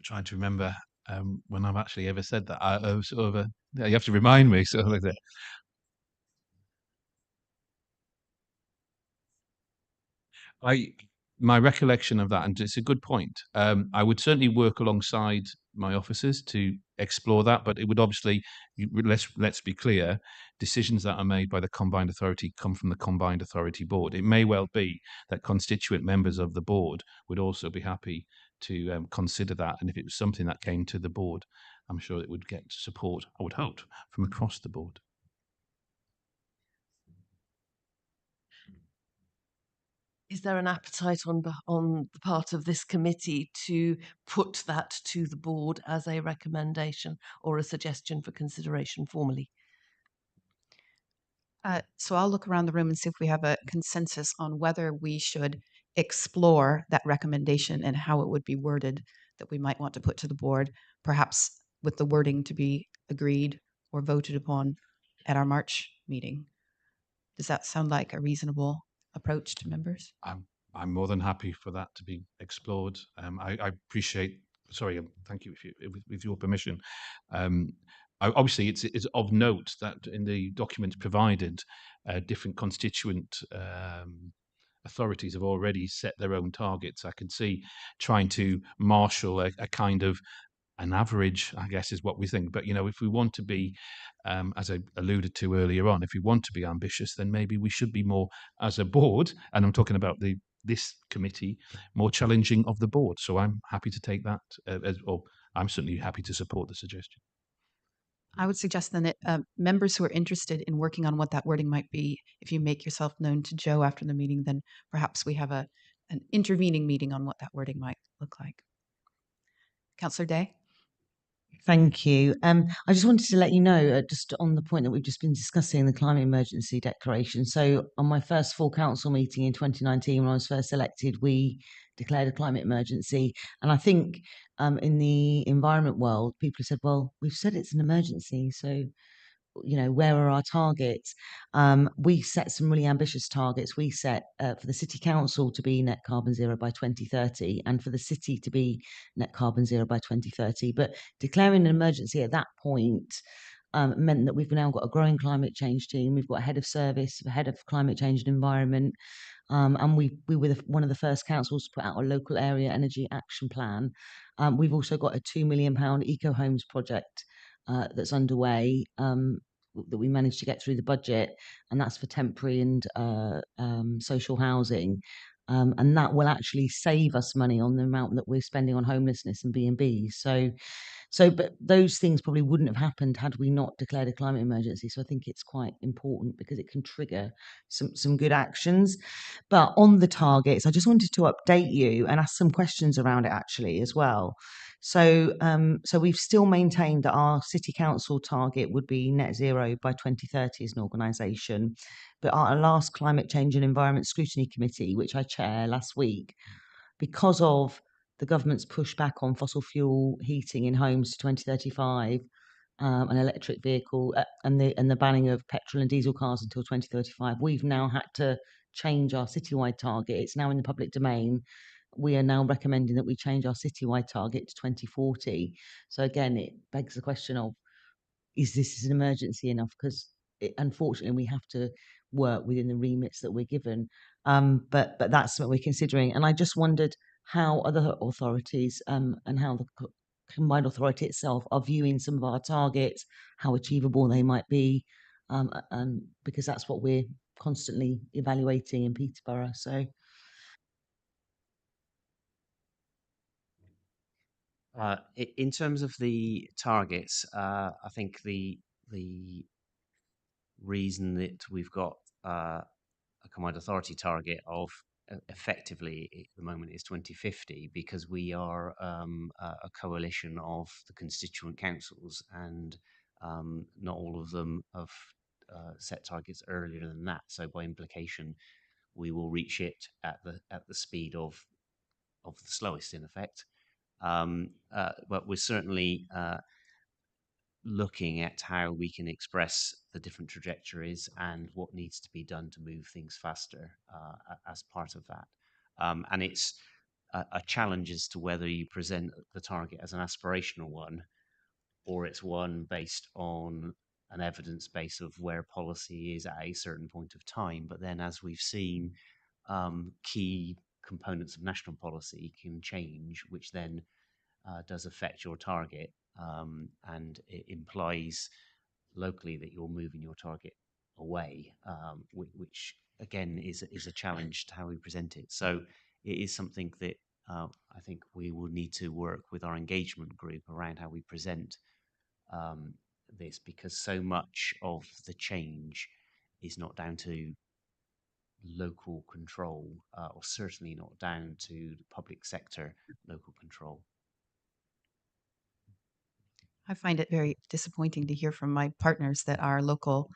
Trying to remember when I've actually ever said that. Yeah, you have to remind me. Sort of like that. My recollection of that, and it's a good point. I would certainly work alongside my officers to explore that, but it would obviously, let's be clear, decisions that are made by the combined authority come from the combined authority board. It may well be that constituent members of the board would also be happy to consider that, and if it was something that came to the board, I'm sure it would get support, I would hope, from across the board. Is there an appetite on the part of this committee to put that to the board as a recommendation or a suggestion for consideration formally? So I'll look around the room and see if we have a consensus on whether we should explore that recommendation and how it would be worded that we might want to put to the board, perhaps with the wording to be agreed or voted upon at our March meeting. Does that sound like a reasonable approach to members? I'm more than happy for that to be explored. I appreciate. Sorry, thank you. With your permission, obviously it's of note that in the documents provided, different constituent authorities have already set their own targets. I can see trying to marshal a kind of an average, I guess, is what we think. But, if we want to be, as I alluded to earlier on, if we want to be ambitious, then maybe we should be more, as a board, and I'm talking about this committee, more challenging of the board. So I'm happy to take that, or I'm certainly happy to support the suggestion. I would suggest then that members who are interested in working on what that wording might be, if you make yourself known to Joe after the meeting, then perhaps we have an intervening meeting on what that wording might look like. Councillor Day? Thank you. I just wanted to let you know, just on the point that we've just been discussing, the climate emergency declaration. So on my first full council meeting in 2019, when I was first elected, we declared a climate emergency. And I think in the environment world, people have said, well, we've said it's an emergency, so where are our targets? We set some really ambitious targets. We set for the city council to be net carbon zero by 2030 and for the city to be net carbon zero by 2030. But declaring an emergency at that point meant that we've now got a growing climate change team. We've got a head of service, a head of climate change and environment. And we were one of the first councils to put out a local area energy action plan. We've also got a £2 million eco homes project that's underway that we managed to get through the budget, and that's for temporary and social housing. And that will actually save us money on the amount that we're spending on homelessness and B&B. But those things probably wouldn't have happened had we not declared a climate emergency. So I think it's quite important because it can trigger some good actions. But on the targets, I just wanted to update you and ask some questions around it actually as well. So we've still maintained that our city council target would be net zero by 2030 as an organisation. But our last climate change and environment scrutiny committee, which I chair last week, because of the government's pushback on fossil fuel heating in homes to 2035, an electric vehicle and the banning of petrol and diesel cars until 2035, we've now had to change our citywide target. It's now in the public domain. We are now recommending that we change our citywide target to 2040. So again, it begs the question of, is this an emergency enough? Because unfortunately, we have to work within the remits that we're given. But that's what we're considering. And I just wondered how other authorities and how the combined authority itself are viewing some of our targets, how achievable they might be, and because that's what we're constantly evaluating in Peterborough. So In terms of the targets, I think the reason that we've got a combined authority target of effectively at the moment is 2050 because we are a coalition of the constituent councils and not all of them have set targets earlier than that. So by implication, we will reach it at the speed of the slowest in effect. But we're certainly looking at how we can express the different trajectories and what needs to be done to move things faster as part of that. And it's a challenge as to whether you present the target as an aspirational one or it's one based on an evidence base of where policy is at a certain point of time. But then, as we've seen, key components of national policy can change, which then does affect your target, and it implies locally that you're moving your target away, which again is a challenge to how we present it. So it is something that I think we will need to work with our engagement group around how we present this, because so much of the change is not down to local control, or certainly not down to the public sector local control. I find it very disappointing to hear from my partners that our local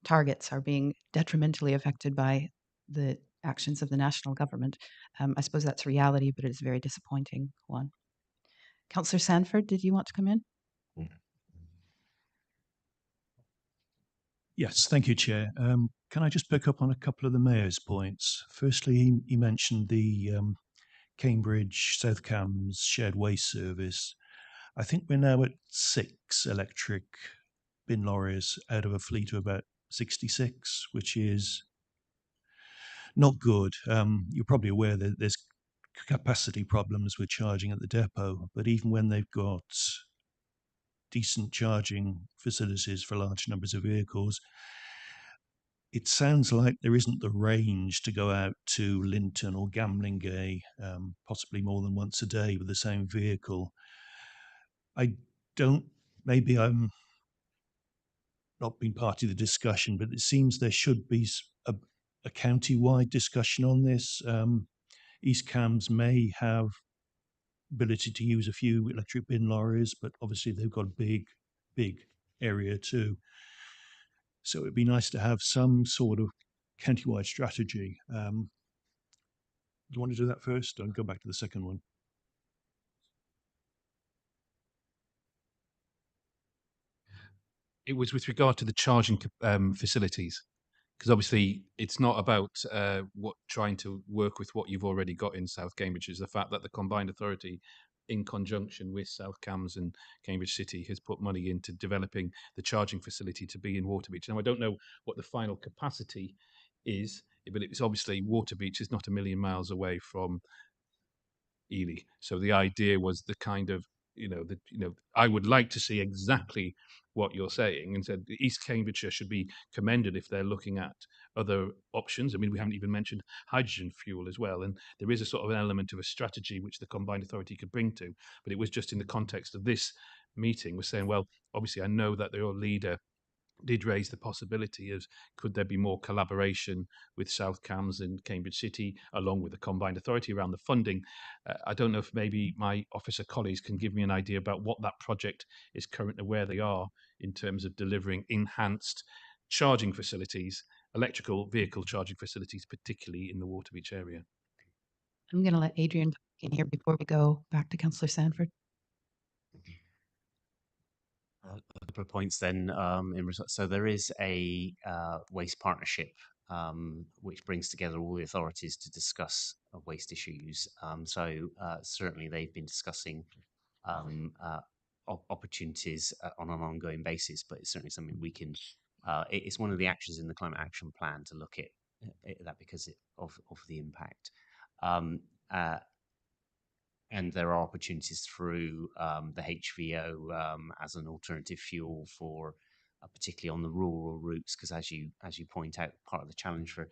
targets are being detrimentally affected by the actions of the national government. I suppose that's reality, but it's a very disappointing one. Councillor Sanford, did you want to come in? Yes, thank you, Chair. Can I just pick up on a couple of the Mayor's points? Firstly, he mentioned the Cambridge South Cambs shared waste service. I think we're now at 6 electric bin lorries out of a fleet of about 66, which is not good. You're probably aware that there's capacity problems with charging at the depot, but even when they've got decent charging facilities for large numbers of vehicles, it sounds like there isn't the range to go out to Linton or Gamlingay, possibly more than once a day with the same vehicle. I don't, maybe I'm not been part of the discussion, but it seems there should be a county-wide discussion on this. East Cambs may have ability to use a few electric bin lorries, but obviously they've got a big area too. So it'd be nice to have some sort of county-wide strategy. Do you want to do that first? I'll go back to the second one. It was with regard to the charging facilities, because obviously it's not about what trying to work with what you've already got in South Cambridge. Is the fact that the combined authority, in conjunction with South Cambs and Cambridge City, has put money into developing the charging facility to be in Waterbeach. Now I don't know what the final capacity is, but it's obviously Waterbeach is not a million miles away from Ely. So the idea was the kind of, I would like to see exactly what you're saying, and said East Cambridgeshire should be commended if they're looking at other options. I mean, we haven't even mentioned hydrogen fuel as well, and there is a sort of an element of a strategy which the combined authority could bring to. But it was just in the context of this meeting, was saying, well, obviously I know that your leader did raise the possibility of could there be more collaboration with South Cambs and Cambridge City, along with the combined authority around the funding. I don't know if maybe my officer colleagues can give me an idea about what that project is currently, where they are in terms of delivering enhanced charging facilities, electrical vehicle charging facilities, particularly in the Waterbeach area. I'm going to let Adrian talk in here before we go back to Councillor Sanford. A couple of points then. So there is a waste partnership which brings together all the authorities to discuss waste issues. Certainly they've been discussing opportunities on an ongoing basis, but it's certainly something we can. It's one of the actions in the climate action plan to look at that because of the impact. And there are opportunities through the HVO as an alternative fuel for particularly on the rural routes, because as you point out, part of the challenge for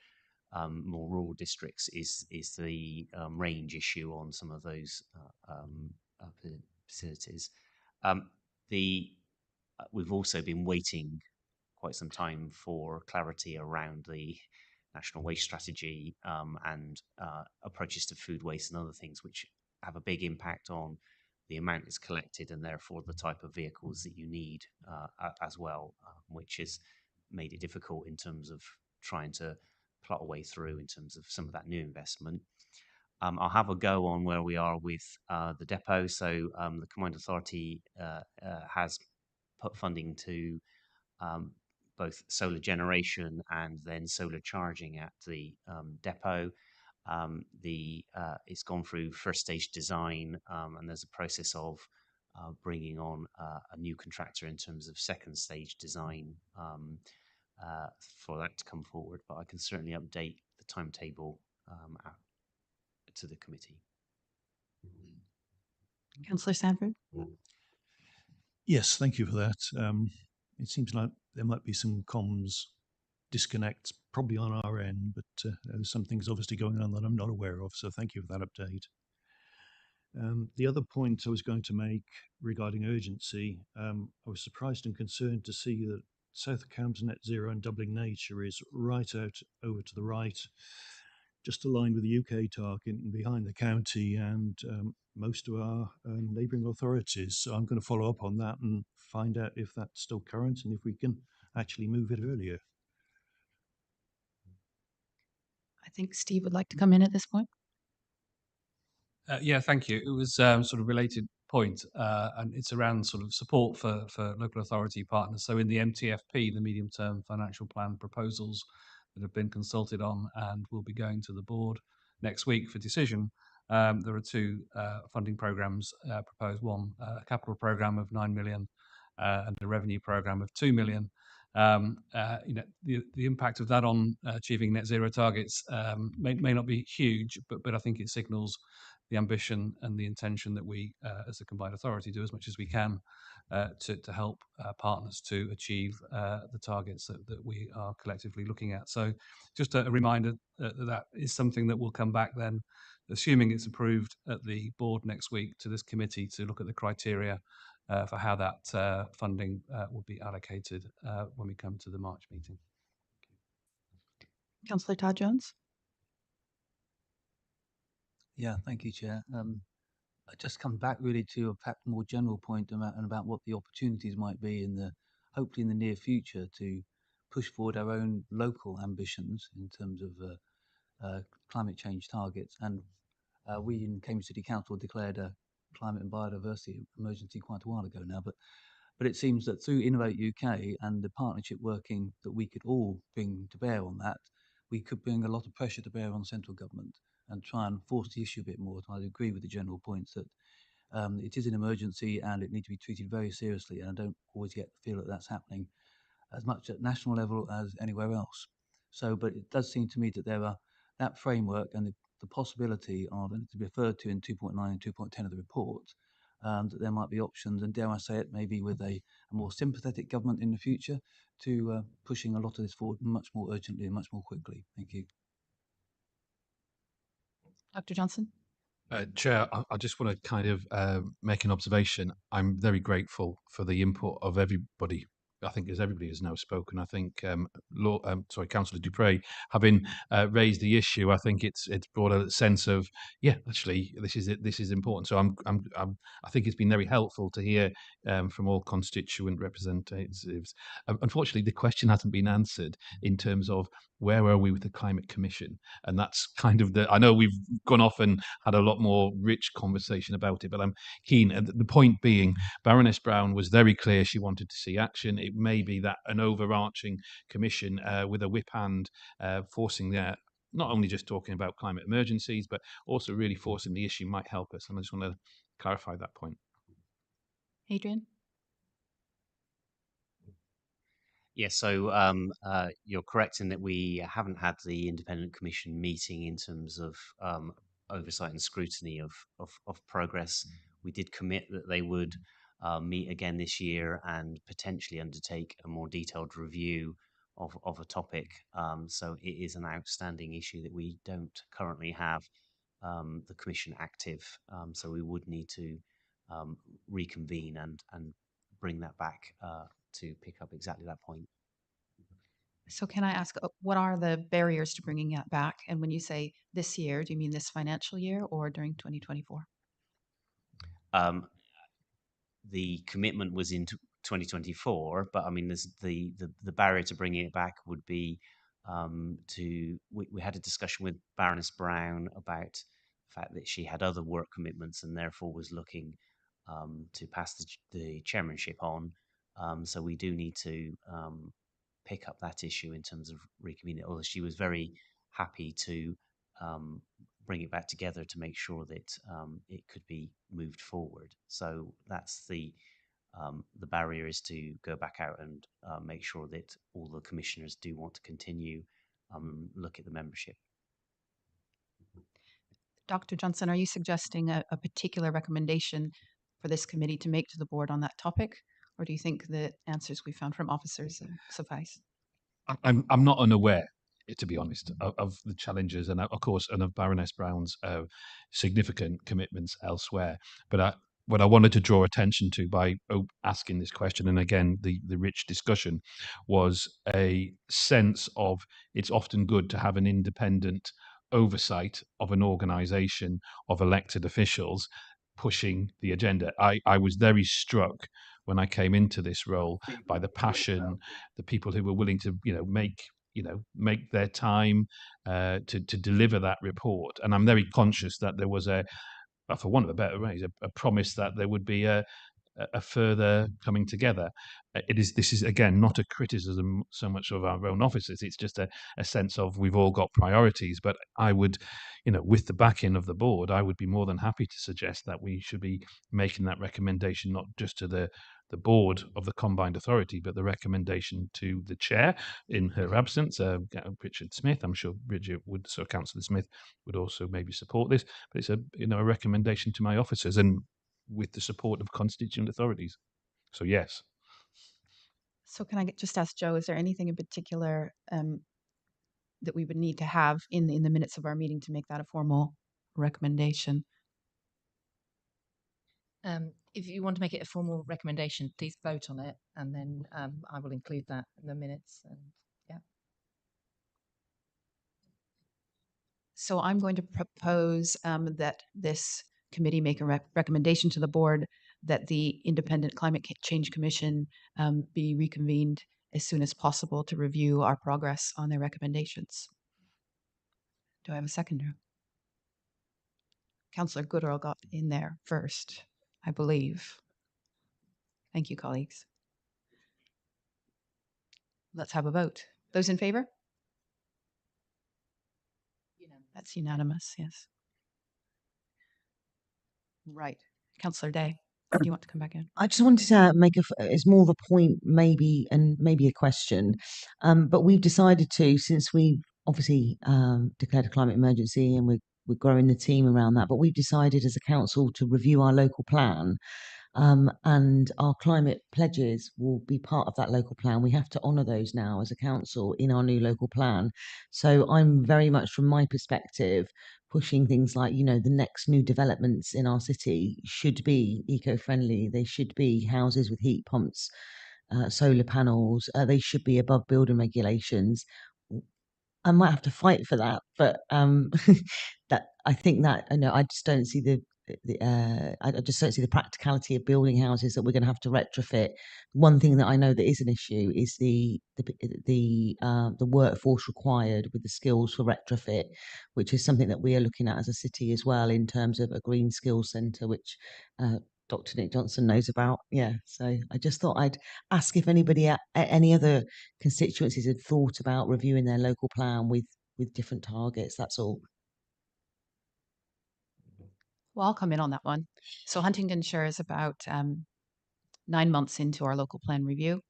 more rural districts is the range issue on some of those facilities. The We've also been waiting quite some time for clarity around the national waste strategy and approaches to food waste and other things, which have a big impact on the amount that's collected and therefore the type of vehicles that you need as well, which has made it difficult in terms of trying to plot a way through in terms of some of that new investment. I'll have a go on where we are with the depot. So the Combined Authority has put funding to both solar generation and then solar charging at the depot. It's gone through first stage design, and there's a process of bringing on a new contractor in terms of second stage design for that to come forward. But I can certainly update the timetable to the committee. Councillor Sanford? Yes, thank you for that. It seems like there might be some comms disconnects probably on our end, but there's some things obviously going on that I'm not aware of, so thank you for that update. The other point I was going to make regarding urgency, I was surprised and concerned to see that South Cambs Net Zero and Doubling Nature is right out over to the right, just aligned with the UK target and behind the county and most of our neighbouring authorities. So I'm going to follow up on that and find out if that's still current and if we can actually move it earlier. I think Steve would like to come in at this point. Yeah, thank you. It was sort of related point, and it's around sort of support for local authority partners. So in the MTFP, the medium term financial plan proposals that have been consulted on and will be going to the board next week for decision, there are two funding programs proposed. One, a capital program of 9 million and a revenue program of 2 million. The impact of that on achieving net zero targets may not be huge, but I think it signals the ambition and the intention that we, as a combined authority, do as much as we can to help partners to achieve the targets that we are collectively looking at. So just a reminder that is something that will come back then, assuming it's approved at the board next week, to this committee to look at the criteria for how that funding will be allocated when we come to the March meeting. Councillor Todd Jones? Yeah, thank you, Chair. I just come back really to a perhaps more general point about what the opportunities might be hopefully in the near future to push forward our own local ambitions in terms of climate change targets. And we in Cambridge City Council declared a climate and biodiversity emergency quite a while ago now, but it seems that through Innovate UK and the partnership working that we could all bring to bear on that, we could bring a lot of pressure to bear on central government and try and force the issue a bit more. I agree with the general points that it is an emergency and it needs to be treated very seriously. And I don't always get the feel that that's happening as much at national level as anywhere else. So, but it does seem to me that there are that framework and the possibility of, and it's referred to in 2.9 and 2.10 of the report, that there might be options, and dare I say it, maybe with a more sympathetic government in the future to pushing a lot of this forward much more urgently and much more quickly. Thank you. Dr. Johnson? Chair, I just want to kind of make an observation. I'm very grateful for the input of everybody. I think as everybody has now spoken, I think Councillor Dupre, having raised the issue, I think it's brought a sense of actually this is important. So I think it's been very helpful to hear from all constituent representatives. Unfortunately, the question hasn't been answered in terms of where are we with the Climate Commission, and that's kind of I know we've gone off and had a lot more rich conversation about it, but I'm keen. And the point being, Baroness Brown was very clear she wanted to see action. It may be that an overarching commission with a whip hand forcing that, not only just talking about climate emergencies, but also really forcing the issue might help us. And I just want to clarify that point. Adrian? Yes, so you're correct in that we haven't had the independent commission meeting in terms of oversight and scrutiny of progress. We did commit that they would meet again this year and potentially undertake a more detailed review of a topic. So it is an outstanding issue that we don't currently have the Commission active. So we would need to reconvene and bring that back to pick up exactly that point. So can I ask, what are the barriers to bringing it back? And when you say this year, do you mean this financial year or during 2024? The commitment was in 2024, but I mean, there's the barrier to bringing it back would be we had a discussion with Baroness Brown about the fact that she had other work commitments and therefore was looking to pass the chairmanship on. So we do need to pick up that issue in terms of reconvening. Although she was very happy to bring it back together to make sure that it could be moved forward. So that's the barrier, is to go back out and make sure that all the commissioners do want to continue look at the membership. Dr. Johnson, are you suggesting a particular recommendation for this committee to make to the board on that topic? Or do you think the answers we found from officers suffice? I'm not unaware, to be honest, of the challenges and of course, and of Baroness Brown's significant commitments elsewhere. But what I wanted to draw attention to by asking this question, and again the rich discussion, was a sense of it's often good to have an independent oversight of an organisation of elected officials pushing the agenda. I was very struck when I came into this role by the passion, the people who were willing to make their time to deliver that report. And I'm very conscious that there was for want of a better phrase, a promise that there would be a further coming together. This is again not a criticism so much of our own officers. It's just a sense of we've all got priorities. But I would, with the backing of the board, I would be more than happy to suggest that we should be making that recommendation not just to the board of the combined authority, but the recommendation to the chair in her absence, Richard Smith. I'm sure Bridget would, so Councillor Smith would also maybe support this. But it's a recommendation to my officers, and with the support of constituent authorities. So yes. So can I just ask Joe, is there anything in particular that we would need to have in the minutes of our meeting to make that a formal recommendation? If you want to make it a formal recommendation, please vote on it, and then I will include that in the minutes. And yeah. So I'm going to propose that this committee make a recommendation to the board that the Independent Climate Change Commission be reconvened as soon as possible to review our progress on their recommendations. Do I have a seconder? Councillor Goodall got in there first, I believe. Thank you, colleagues. Let's have a vote. Those in favour? That's unanimous, yes. Right. Councillor Day, do you want to come back in? I just wanted to make it's more of a point, maybe, and maybe a question. But we've decided to, since we obviously declared a climate emergency and we're growing the team around that, but we've decided as a council to review our local plan. And our climate pledges will be part of that local plan. We have to honour those now as a council in our new local plan. So I'm very much, from my perspective, pushing things like, the next new developments in our city should be eco-friendly. They should be houses with heat pumps, solar panels. They should be above building regulations. I might have to fight for that, but that I think that I just don't see I just don't see the practicality of building houses that we're going to have to retrofit. One thing that I know that is an issue is the workforce required with the skills for retrofit, which is something that we are looking at as a city as well in terms of a green skills centre, which Dr. Nick Johnson knows about. Yeah, so I just thought I'd ask if anybody at any other constituencies had thought about reviewing their local plan with different targets. That's all. Well, I'll come in on that one. So Huntingdonshire is about 9 months into our local plan review.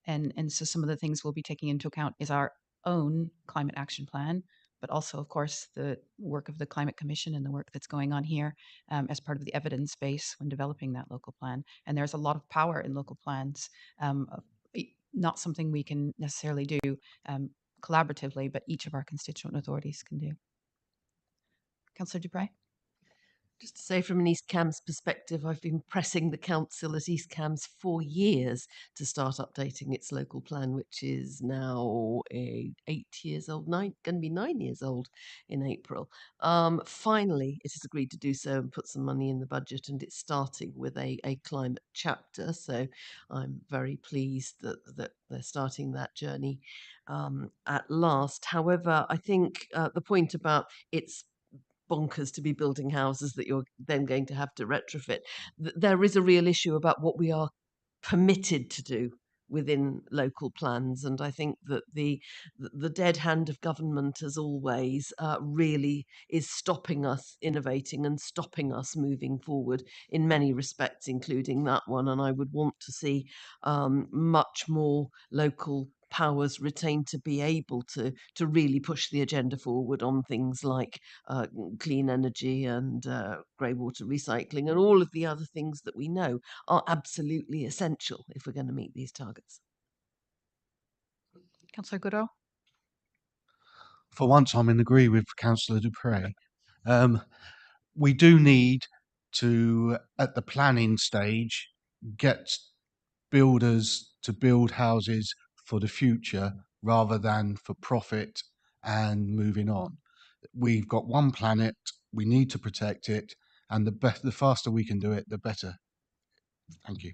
And so some of the things we'll be taking into account is our own climate action plan, but also, of course, the work of the Climate Commission and the work that's going on here as part of the evidence base when developing that local plan. And there's a lot of power in local plans, not something we can necessarily do collaboratively, but each of our constituent authorities can do. Councillor Dupre? Just to say, from an East Cams perspective, I've been pressing the council at East Cams for years to start updating its local plan, which is now 8 years old, going to be 9 years old in April. Finally, it has agreed to do so and put some money in the budget, and it's starting with a climate chapter. So I'm very pleased that they're starting that journey at last. However, I think the point about it's bonkers to be building houses that you're then going to have to retrofit. There is a real issue about what we are permitted to do within local plans, and I think that the dead hand of government, as always, really is stopping us innovating and stopping us moving forward in many respects, including that one. And I would want to see much more local powers retained to be able to really push the agenda forward on things like clean energy and grey water recycling and all of the other things that we know are absolutely essential if we're going to meet these targets. Councillor Goodall? For once, I'm in agree with Councillor Dupre. We do need to, at the planning stage, get builders to build houses for the future rather than for profit and moving on. We've got one planet, we need to protect it, and the faster we can do it, the better. Thank you.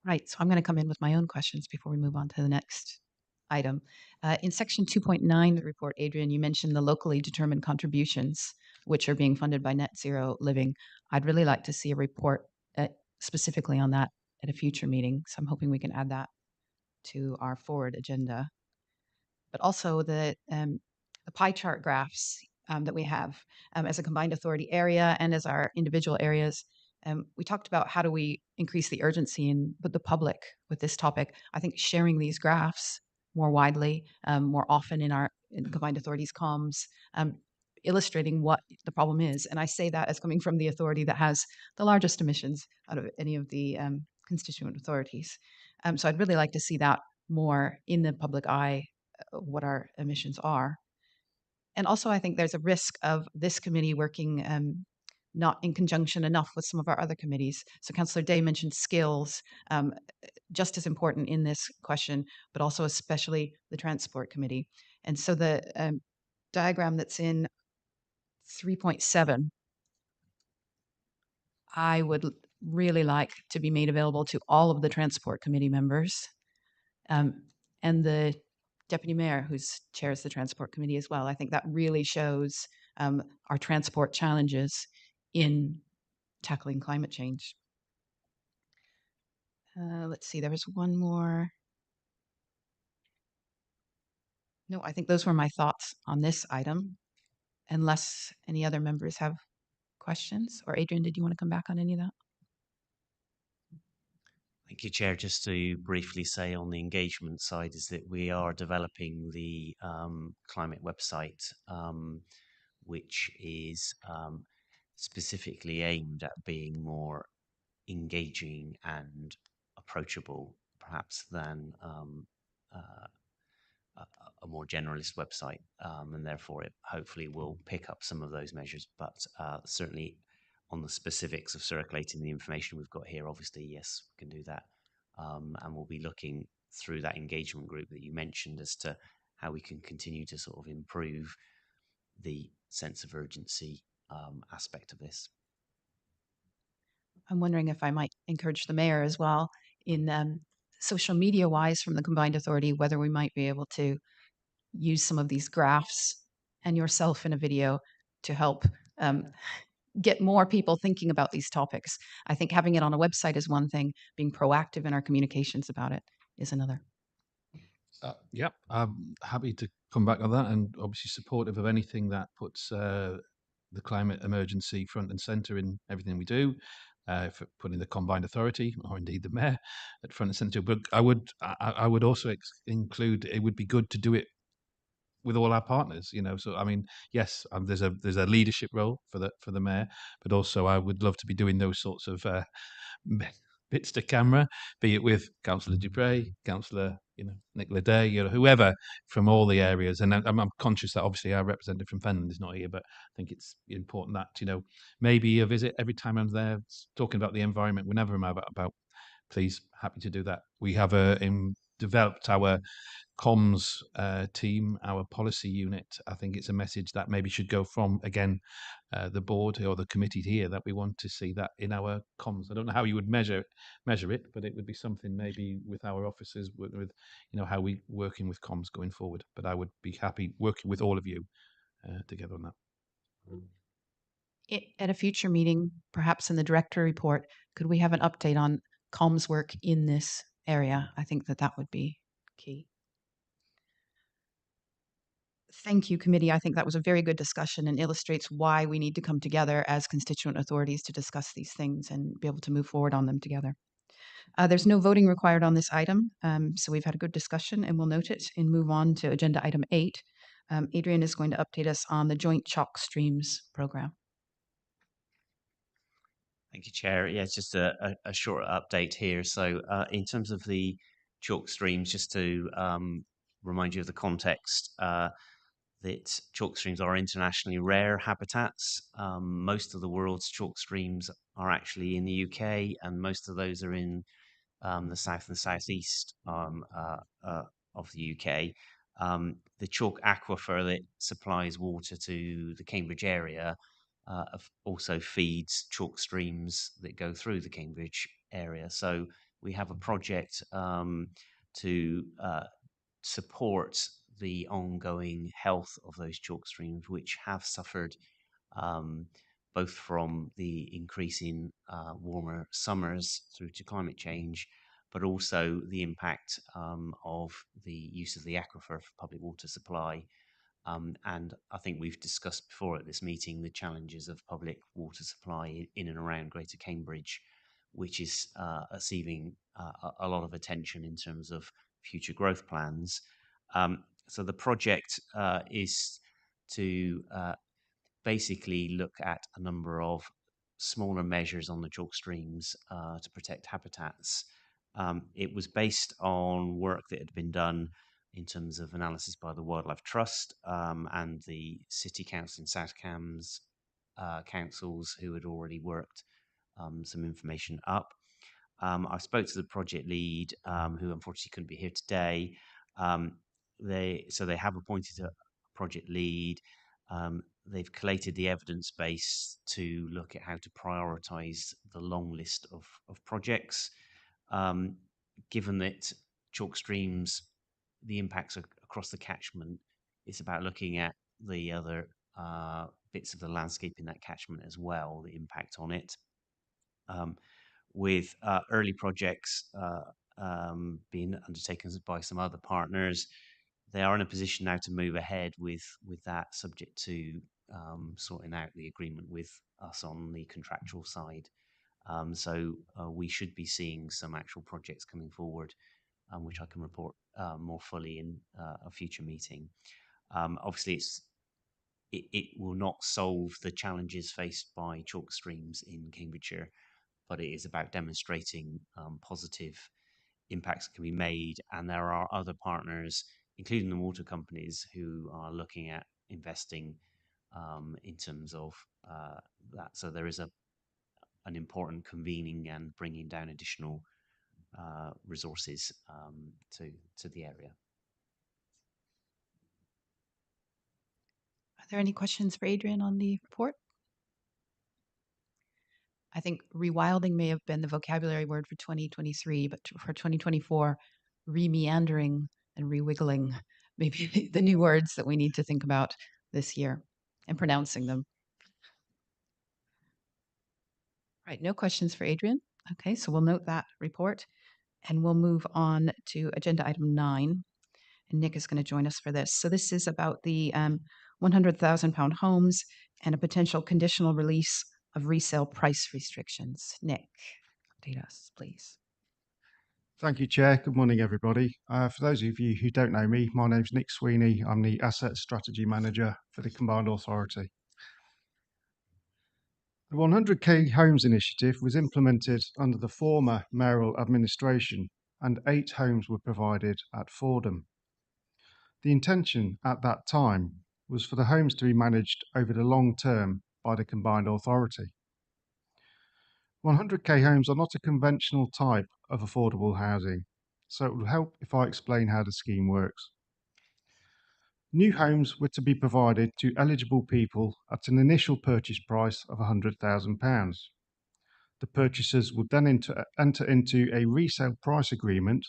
Right, so I'm going to come in with my own questions before we move on to the next item. In section 2.9 of the report, Adrian, you mentioned the locally determined contributions, which are being funded by Net Zero Living. I'd really like to see a report specifically on that at a future meeting, so I'm hoping we can add that to our forward agenda. But also the pie chart graphs that we have as a combined authority area and as our individual areas. We talked about how do we increase the urgency in the public with this topic. I think sharing these graphs more widely, more often in combined authorities comms, illustrating what the problem is. And I say that as coming from the authority that has the largest emissions out of any of the constituent authorities. So I'd really like to see that more in the public eye, what our emissions are. And also, I think there's a risk of this committee working not in conjunction enough with some of our other committees. So Councillor Day mentioned skills, just as important in this question, but also especially the Transport Committee. And so the diagram that's in 3.7, I would really like to be made available to all of the Transport Committee members and the Deputy Mayor, who chairs the Transport Committee as well. I think that really shows our transport challenges in tackling climate change. Let's see, there was one more. No, I think those were my thoughts on this item, unless any other members have questions. Or Adrian, did you want to come back on any of that? Thank you, Chair. Just to briefly say on the engagement side is that we are developing the climate website, which is specifically aimed at being more engaging and approachable, perhaps, than a more generalist website, and therefore it hopefully will pick up some of those measures. But certainly on the specifics of circulating the information we've got here, obviously, yes, we can do that. And we'll be looking through that engagement group that you mentioned as to how we can continue to sort of improve the sense of urgency aspect of this. I'm wondering if I might encourage the mayor as well in social media wise from the combined authority, whether we might be able to use some of these graphs and yourself in a video to help get more people thinking about these topics. I think having it on a website is one thing, being proactive in our communications about it is another. Yeah, I'm happy to come back on that, and obviously supportive of anything that puts the climate emergency front and centre in everything we do. For putting the combined authority, or indeed the mayor, at front and centre. But I would also include, it would be good to do it with all our partners. So I mean, yes, there's a leadership role for the mayor, but also I would love to be doing those sorts of bits to camera, be it with Councillor Dupre, Councillor Nicola Day, whoever from all the areas. And I'm conscious that obviously our representative from Fenland is not here, but I think it's important that maybe a visit every time I'm there, talking about the environment. Whenever I'm about, please, happy to do that. We have developed our comms team, our policy unit. I think it's a message that maybe should go from, again, the board or the committee here, that we want to see that in our comms. I don't know how you would measure it, but it would be something maybe with our officers, with how we working with comms going forward. But I would be happy working with all of you together on that. At a future meeting, perhaps in the director report, could we have an update on comms work in this area? I think that would be key. Thank you, committee. I think that was a very good discussion and illustrates why we need to come together as constituent authorities to discuss these things and be able to move forward on them together. There's no voting required on this item, so we've had a good discussion and we'll note it and move on to agenda item 8. Adrian is going to update us on the Joint Chalk Streams program. Thank you, Chair. Yeah, it's just a short update here. So in terms of the chalk streams, just to remind you of the context, that chalk streams are internationally rare habitats. Most of the world's chalk streams are actually in the UK, and most of those are in the south and southeast of the UK. The chalk aquifer that supplies water to the Cambridge area also feeds chalk streams that go through the Cambridge area. So we have a project to support the ongoing health of those chalk streams, which have suffered both from the increasing warmer summers through to climate change, but also the impact of the use of the aquifer for public water supply. And I think we've discussed before at this meeting the challenges of public water supply in and around Greater Cambridge, which is receiving a lot of attention in terms of future growth plans. So the project is to basically look at a number of smaller measures on the chalk streams to protect habitats. It was based on work that had been done in terms of analysis by the Wildlife Trust and the City Council and South Cambs councils who had already worked some information up. I spoke to the project lead, who unfortunately couldn't be here today. They have appointed a project lead. They've collated the evidence base to look at how to prioritise the long list of projects. Given that chalk streams, the impacts across the catchment, it's about looking at the other bits of the landscape in that catchment as well, the impact on it. With early projects being undertaken by some other partners, they are in a position now to move ahead with that, subject to sorting out the agreement with us on the contractual side. So we should be seeing some actual projects coming forward, which I can report more fully in a future meeting. Obviously, it will not solve the challenges faced by chalk streams in Cambridgeshire, but it is about demonstrating positive impacts that can be made. And there are other partners, including the water companies, who are looking at investing in terms of that. So there is an important convening and bringing down additional resources to the area. Are there any questions for Adrian on the report? I think rewilding may have been the vocabulary word for 2023, but for 2024, remeandering and rewiggling may be the new words that we need to think about this year and pronouncing them. Right, no questions for Adrian. Okay, so we'll note that report and we'll move on to agenda item 9. And Nick is going to join us for this. So this is about the £100,000 homes and a potential conditional release of resale price restrictions. Nick, update us, please. Thank you, Chair. Good morning, everybody. For those of you who don't know me, my name's Nick Sweeney. I'm the Asset Strategy Manager for the Combined Authority. The 100k Homes Initiative was implemented under the former mayoral administration, and 8 homes were provided at Fordham. The intention at that time was for the homes to be managed over the long term by the Combined Authority. 100k homes are not a conventional type of affordable housing, so it would help if I explain how the scheme works. New homes were to be provided to eligible people at an initial purchase price of £100,000. The purchasers would then enter into a resale price agreement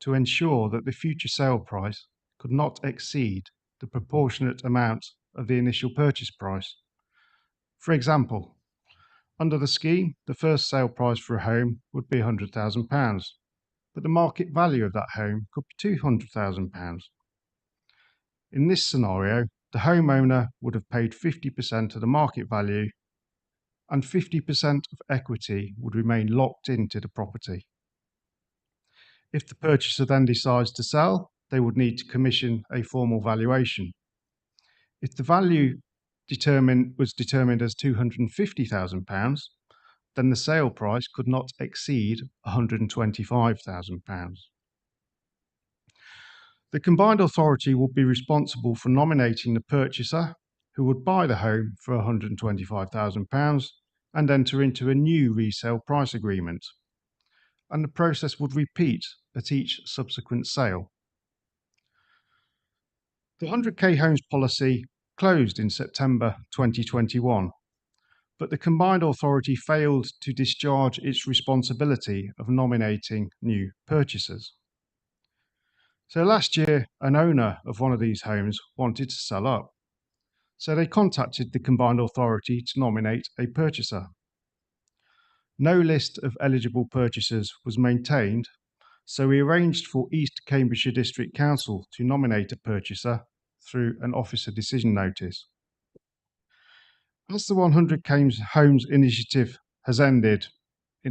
to ensure that the future sale price could not exceed the proportionate amount of the initial purchase price. For example, under the scheme, the first sale price for a home would be £100,000, but the market value of that home could be £200,000. In this scenario, the homeowner would have paid 50% of the market value, and 50% of equity would remain locked into the property. If the purchaser then decides to sell, they would need to commission a formal valuation. If the value was determined as £250,000, then the sale price could not exceed £125,000. The Combined Authority would be responsible for nominating the purchaser who would buy the home for £125,000 and enter into a new resale price agreement. And the process would repeat at each subsequent sale. The 100k Homes policy closed in September 2021, but the Combined Authority failed to discharge its responsibility of nominating new purchasers. So last year, an owner of one of these homes wanted to sell up. So they contacted the Combined Authority to nominate a purchaser. No list of eligible purchasers was maintained, so we arranged for East Cambridgeshire District Council to nominate a purchaser through an officer decision notice. As the 100k Homes Initiative has ended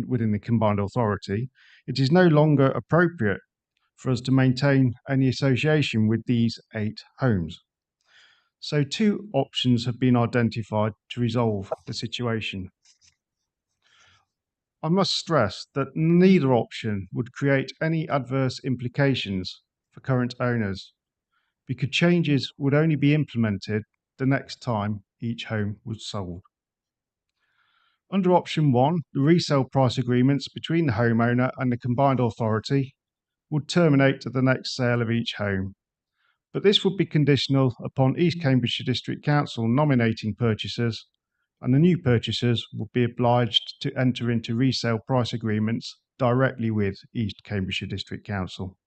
within the Combined Authority, it is no longer appropriate for us to maintain any association with these 8 homes. So 2 options have been identified to resolve the situation. I must stress that neither option would create any adverse implications for current owners, because changes would only be implemented the next time each home was sold. Under option 1, the resale price agreements between the homeowner and the Combined Authority would terminate at the next sale of each home, but this would be conditional upon East Cambridgeshire District Council nominating purchasers, and the new purchasers would be obliged to enter into resale price agreements directly with East Cambridgeshire District Council.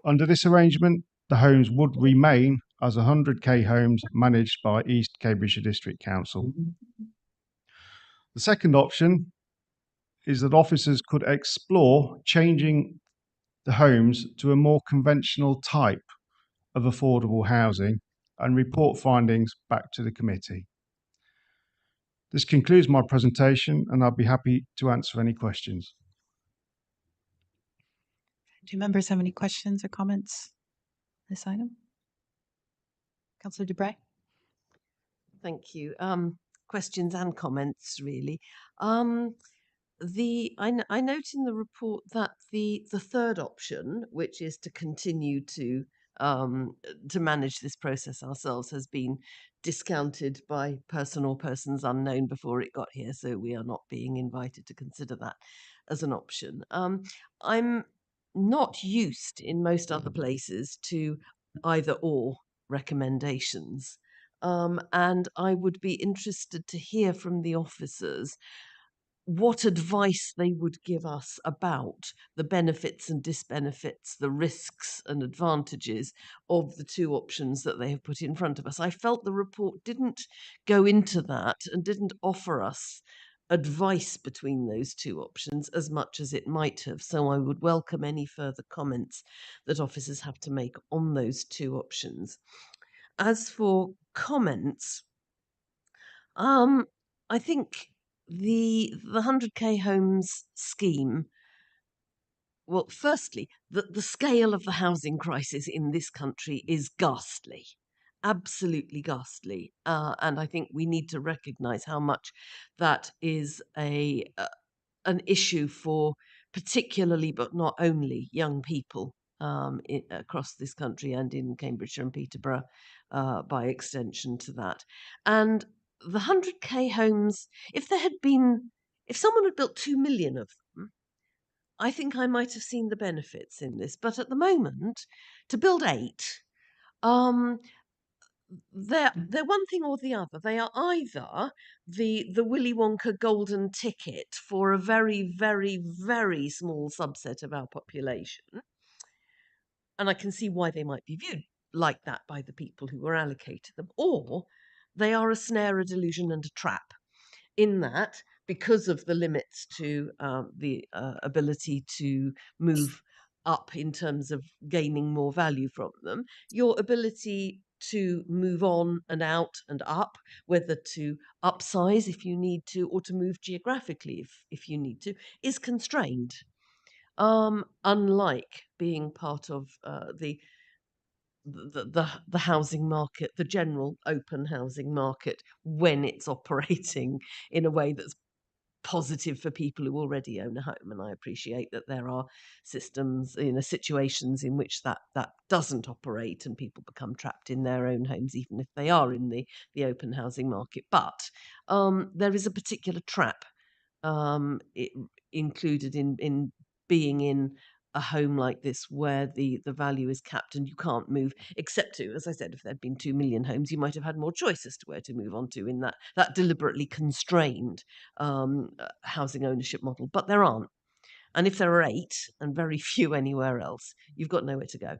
Under this arrangement, the homes would remain as 100k homes managed by East Cambridgeshire District Council. The second option is that officers could explore changing the homes to a more conventional type of affordable housing and report findings back to the committee. This concludes my presentation, and I'll be happy to answer any questions. Do members have any questions or comments on this item? Councillor Dubray? Thank you. Questions and comments, really. I note in the report that the third option, which is to continue to manage this process ourselves, has been discounted by person or persons unknown before it got here, so we are not being invited to consider that as an option. I'm not used in most other places to either or recommendations. And I would be interested to hear from the officers what advice they would give us about the benefits and disbenefits, the risks and advantages of the 2 options that they have put in front of us. I felt the report didn't go into that and didn't offer us advice between those 2 options as much as it might have. So I would welcome any further comments that officers have to make on those 2 options. As for comments, I think the 100k homes scheme Well, firstly, the scale of the housing crisis in this country is ghastly, absolutely ghastly, and I think we need to recognise how much that is an issue for particularly, but not only, young people across this country and in Cambridgeshire and Peterborough, by extension to that. And the 100k homes, if someone had built 2 million of them, I think I might have seen the benefits in this. But at the moment, to build 8, um, they're one thing or the other. They are either the Willy Wonka golden ticket for a very, very, very small subset of our population, and I can see why they might be viewed like that by the people who were allocated them, or they are a snare, a delusion, and a trap. In that, because of the limits to the ability to move up in terms of gaining more value from them, your ability to move on and out and up, whether to upsize if you need to, or to move geographically if you need to, is constrained. Unlike being part of the housing market, the general open housing market, when it's operating in a way that's positive for people who already own a home. And I appreciate that there are systems, situations in which that doesn't operate and people become trapped in their own homes, even if they are in the open housing market. But there is a particular trap included in being in a home like this where the value is capped and you can't move, except to, as I said, if there'd been 2 million homes, you might have had more choice as to where to move on to in that deliberately constrained housing ownership model. But there aren't. And if there are 8 and very few anywhere else, you've got nowhere to go.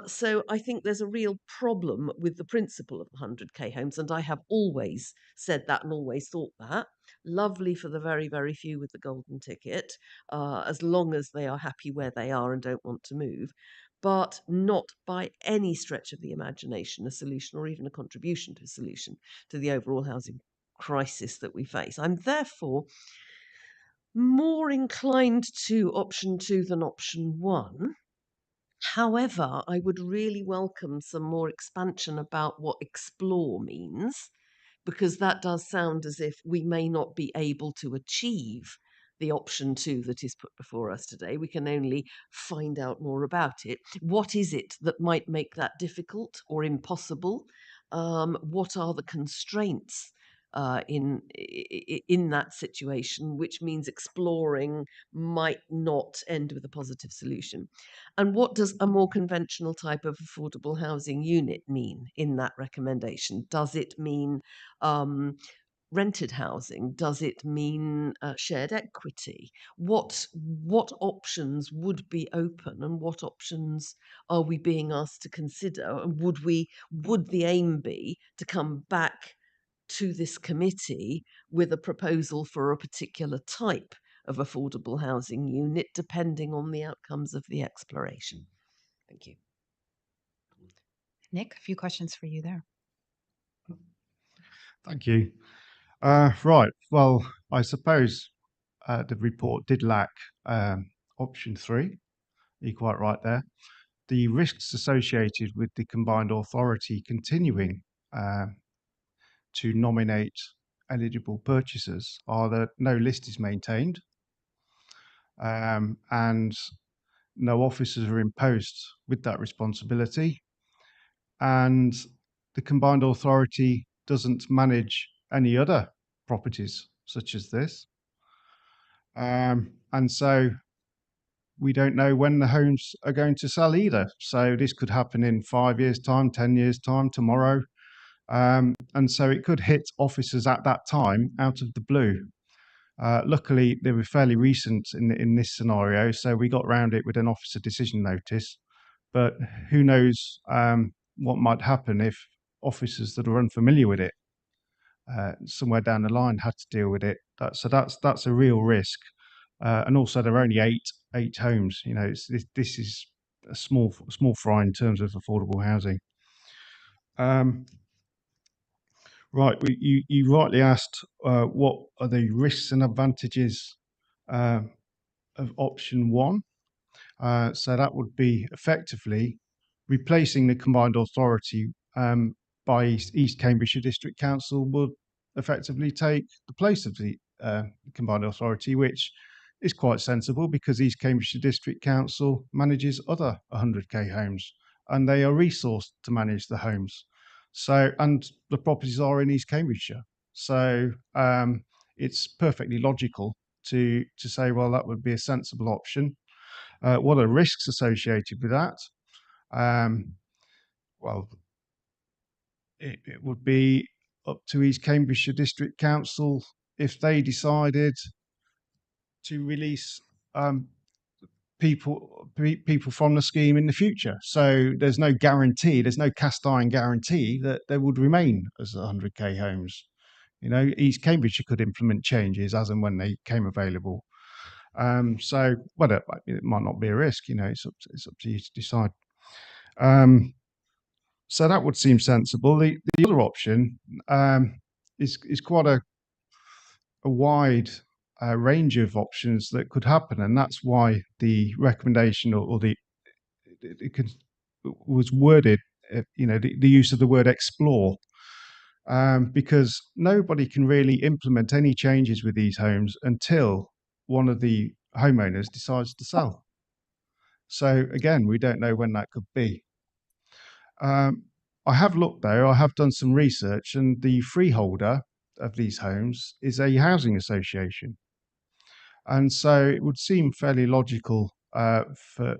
So I think there's a real problem with the principle of the 100k homes, and I have always said that and always thought that. Lovely for the very, very few with the golden ticket, as long as they are happy where they are and don't want to move, but not by any stretch of the imagination a solution or even a contribution to a solution to the overall housing crisis that we face. I'm therefore more inclined to option 2 than option 1. However, I would really welcome some more expansion about what explore means, because that does sound as if we may not be able to achieve the option 2 that is put before us today. We can only find out more about it. What is it that might make that difficult or impossible? What are the constraints in that situation, which means exploring might not end with a positive solution? And what does a more conventional type of affordable housing unit mean in that recommendation? Does it mean rented housing? Does it mean shared equity? What options would be open, and what options are we being asked to consider? And would the aim be to come back to this committee with a proposal for a particular type of affordable housing unit, depending on the outcomes of the exploration? Thank you. Nick, a few questions for you there. Thank you. Right. Well, I suppose the report did lack option 3. You're quite right there. The risks associated with the combined authority continuing to nominate eligible purchasers are that no list is maintained, and no officers are imposed with that responsibility, and the combined authority doesn't manage any other properties such as this. And so we don't know when the homes are going to sell either. So this could happen in 5 years' time, 10 years' time, tomorrow. And so it could hit officers at that time out of the blue. Luckily, they were fairly recent in this scenario, so we got around it with an officer decision notice. But who knows what might happen if officers that are unfamiliar with it somewhere down the line had to deal with it. So that's a real risk. And also, there are only eight homes. You know, this is a small fry in terms of affordable housing. Right, you rightly asked what are the risks and advantages of option 1. So that would be effectively replacing the combined authority by East Cambridgeshire District Council would effectively take the place of the combined authority, which is quite sensible because East Cambridgeshire District Council manages other 100k homes and they are resourced to manage the homes. So, and the properties are in East Cambridgeshire. So it's perfectly logical to say, well, that would be a sensible option. What are risks associated with that? Well, it would be up to East Cambridgeshire District Council if they decided to release people from the scheme in the future. So there's no guarantee, there's no cast iron guarantee that they would remain as 100k homes. You know, East Cambridgeshire could implement changes as and when they came available. So, well, it might not be a risk. You know, it's up to you to decide. So that would seem sensible. The other option is quite a wide range of options that could happen, and that's why the recommendation or the it could, was worded. You know, the use of the word explore. Because nobody can really implement any changes with these homes until one of the homeowners decides to sell. So again, we don't know when that could be. I have looked though, I have done some research, and the freeholder of these homes is a housing association. And so it would seem fairly logical for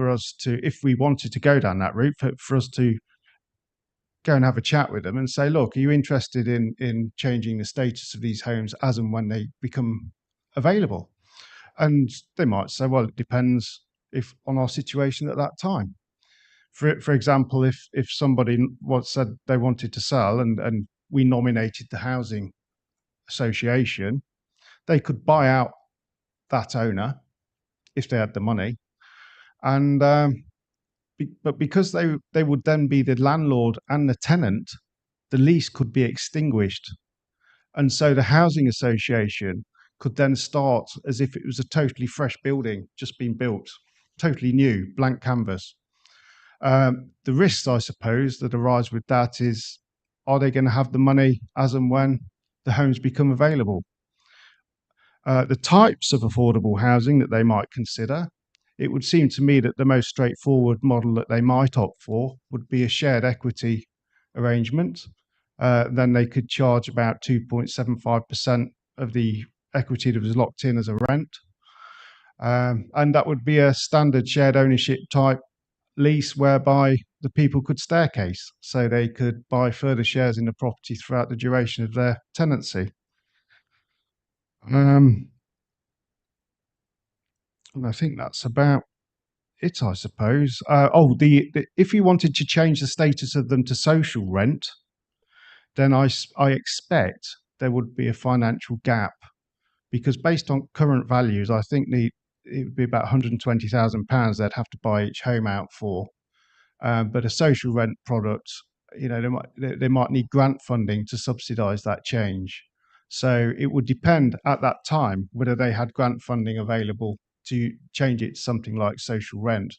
us to, if we wanted to go down that route, for us to go and have a chat with them and say, look, are you interested in changing the status of these homes as and when they become available? And they might say, well, it depends on our situation at that time. For example, if somebody said they wanted to sell and we nominated the housing association, they could buy out that owner if they had the money, and but because they would then be the landlord and the tenant, the lease could be extinguished, and so the housing association could then start as if it was a totally fresh building just been built, totally new, blank canvas. The risks, I suppose, that arise with that is, are they going to have the money as and when the homes become available? The types of affordable housing that they might consider, it would seem to me that the most straightforward model that they might opt for would be a shared equity arrangement. Then they could charge about 2.75% of the equity that was locked in as a rent. And that would be a standard shared ownership type lease whereby the people could staircase, so they could buy further shares in the property throughout the duration of their tenancy. And I think that's about it, I suppose. If you wanted to change the status of them to social rent, then I expect there would be a financial gap, because based on current values, I think it would be about £120,000 they'd have to buy each home out for. But a social rent product, you know, they might need grant funding to subsidise that change. So it would depend at that time whether they had grant funding available to change it to something like social rent.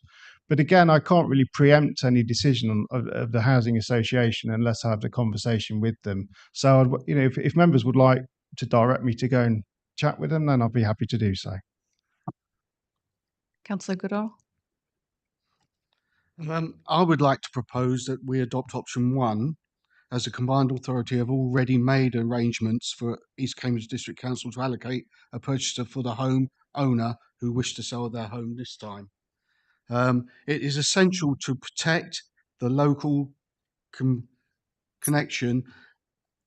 But again, I can't really preempt any decision of the housing association unless I have the conversation with them. So, you know, if members would like to direct me to go and chat with them, then I'll be happy to do so. Councillor Goodall? I would like to propose that we adopt option 1, as the combined authority have already made arrangements for East Cambridge District Council to allocate a purchaser for the home owner who wish to sell their home this time. It is essential to protect the local connection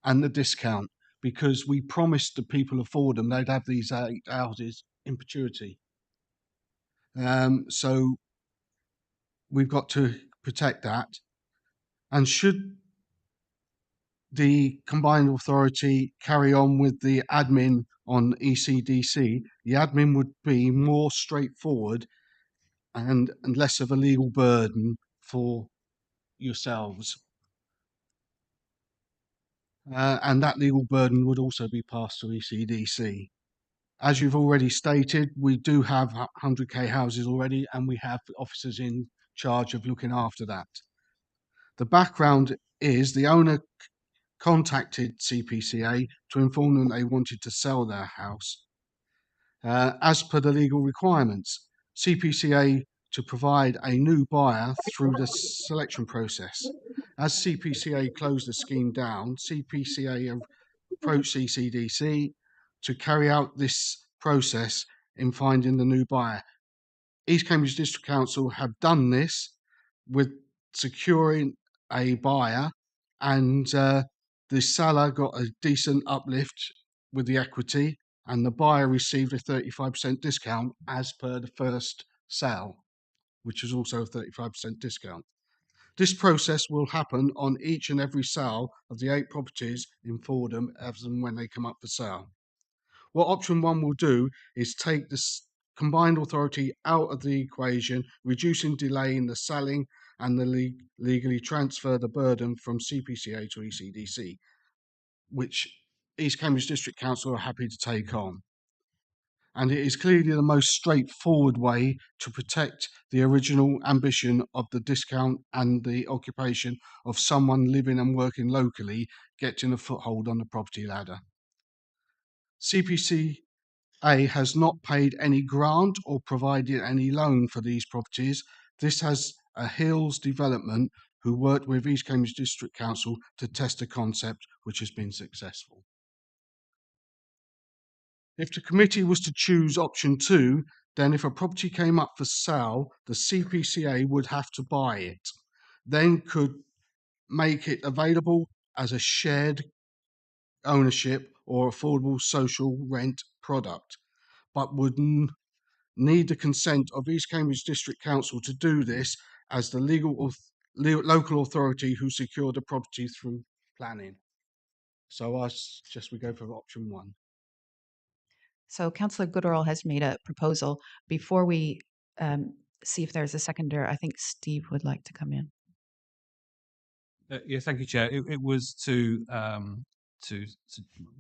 and the discount, because we promised the people of Fordham they'd have these 8 houses in perpetuity. So we've got to protect that. And should the combined authority carry on with the admin on ECDC, the admin would be more straightforward and less of a legal burden for yourselves. And that legal burden would also be passed to ECDC As you've already stated, we do have 100k houses already, and we have officers in charge of looking after that. The background is the owner contacted CPCA to inform them they wanted to sell their house. As per the legal requirements, CPCA to provide a new buyer through the selection process. As CPCA closed the scheme down, CPCA approached CCDC to carry out this process in finding the new buyer. East Cambridge District Council have done this with securing a buyer, and the seller got a decent uplift with the equity, and the buyer received a 35% discount as per the first sale, which was also a 35% discount. This process will happen on each and every sale of the 8 properties in Fordham as and when they come up for sale. What option 1 will do is take this combined authority out of the equation, reducing delay in the selling, and legally transfer the burden from CPCA to ECDC, which East Cambridge District Council are happy to take on. And it is clearly the most straightforward way to protect the original ambition of the discount and the occupation of someone living and working locally getting a foothold on the property ladder. CPCA has not paid any grant or provided any loan for these properties. This has a Hills Development who worked with East Cambridge District Council to test a concept which has been successful. If the committee was to choose option 2, then if a property came up for sale, the CPCA would have to buy it, then could make it available as a shared ownership or affordable social rent product, but would need the consent of East Cambridge District Council to do this as the local authority who secured the property through planning. So I suggest we go for option 1. So Councillor Gooderall has made a proposal. Before we see if there's a seconder, I think Steve would like to come in. Yeah, thank you, Chair. It was to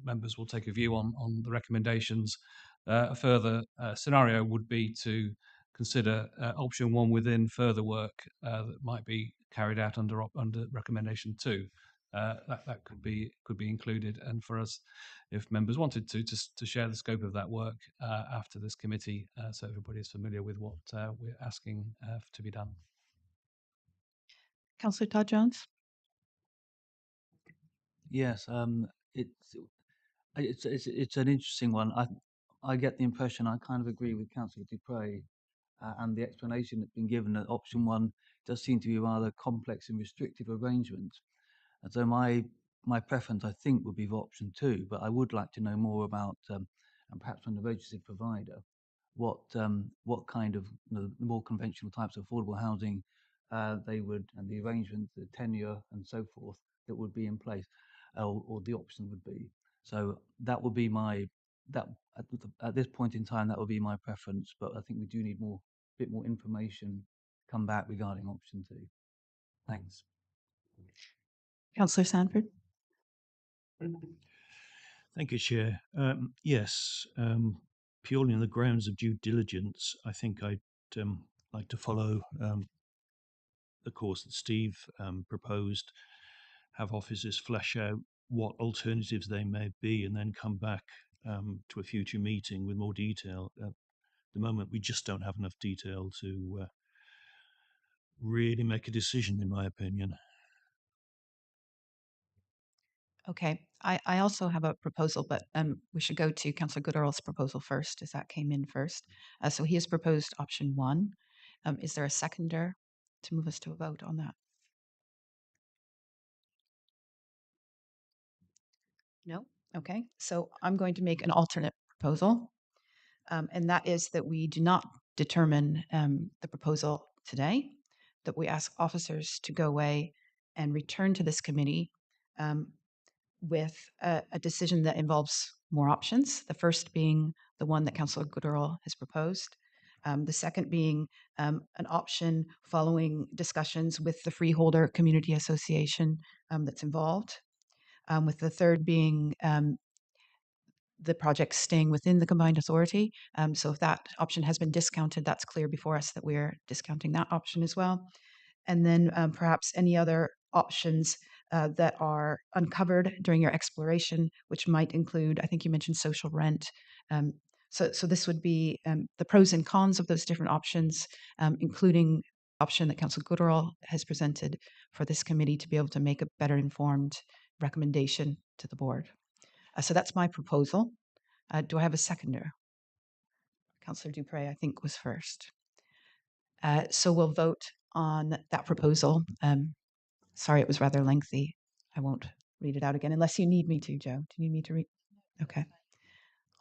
members will take a view on the recommendations. A further scenario would be to consider option 1 within further work that might be carried out under recommendation 2. That could be included, and for us, if members wanted to share the scope of that work after this committee, so everybody is familiar with what we're asking to be done. Councillor Todd Jones? Yes, it's an interesting one. I get the impression, I kind of agree with Councillor Dupre, and the explanation that's been given that option 1 does seem to be a rather complex and restrictive arrangement. And so my preference, I think, would be for option 2, but I would like to know more about, and perhaps from the registered provider, what kind of the more conventional types of affordable housing they would, and the arrangement, the tenure, and so forth that would be in place, or the option would be. So that would be at this point in time, that would be my preference. But I think we do need bit more information come back regarding option 2. Thanks. Councillor Sanford? Thank you, Chair. Yes, purely on the grounds of due diligence, I think I'd like to follow the course that Steve proposed, have officers flesh out what alternatives they may be, and then come back to a future meeting with more detail. At the moment, we just don't have enough detail to really make a decision, in my opinion. Okay, I also have a proposal, but we should go to Councillor Gooderall's proposal first, as that came in first. So he has proposed option 1. Is there a seconder to move us to a vote on that? No? Okay, so I'm going to make an alternate proposal, and that is that we do not determine the proposal today, that we ask officers to go away and return to this committee with a decision that involves more options. The first being the one that Councillor Gooderall has proposed. The second being an option following discussions with the Freeholder Community Association that's involved. With the third being the project staying within the combined authority. So if that option has been discounted, that's clear before us that we're discounting that option as well. And then perhaps any other options that are uncovered during your exploration, which might include, I think you mentioned social rent. So this would be the pros and cons of those different options, including option that Councillor Goodall has presented for this committee to be able to make a better informed recommendation to the board. So that's my proposal. Do I have a seconder? Councillor Dupre, I think, was first. So we'll vote on that proposal. Sorry, it was rather lengthy. I won't read it out again unless you need me to, Joe. Do you need me to read? Okay.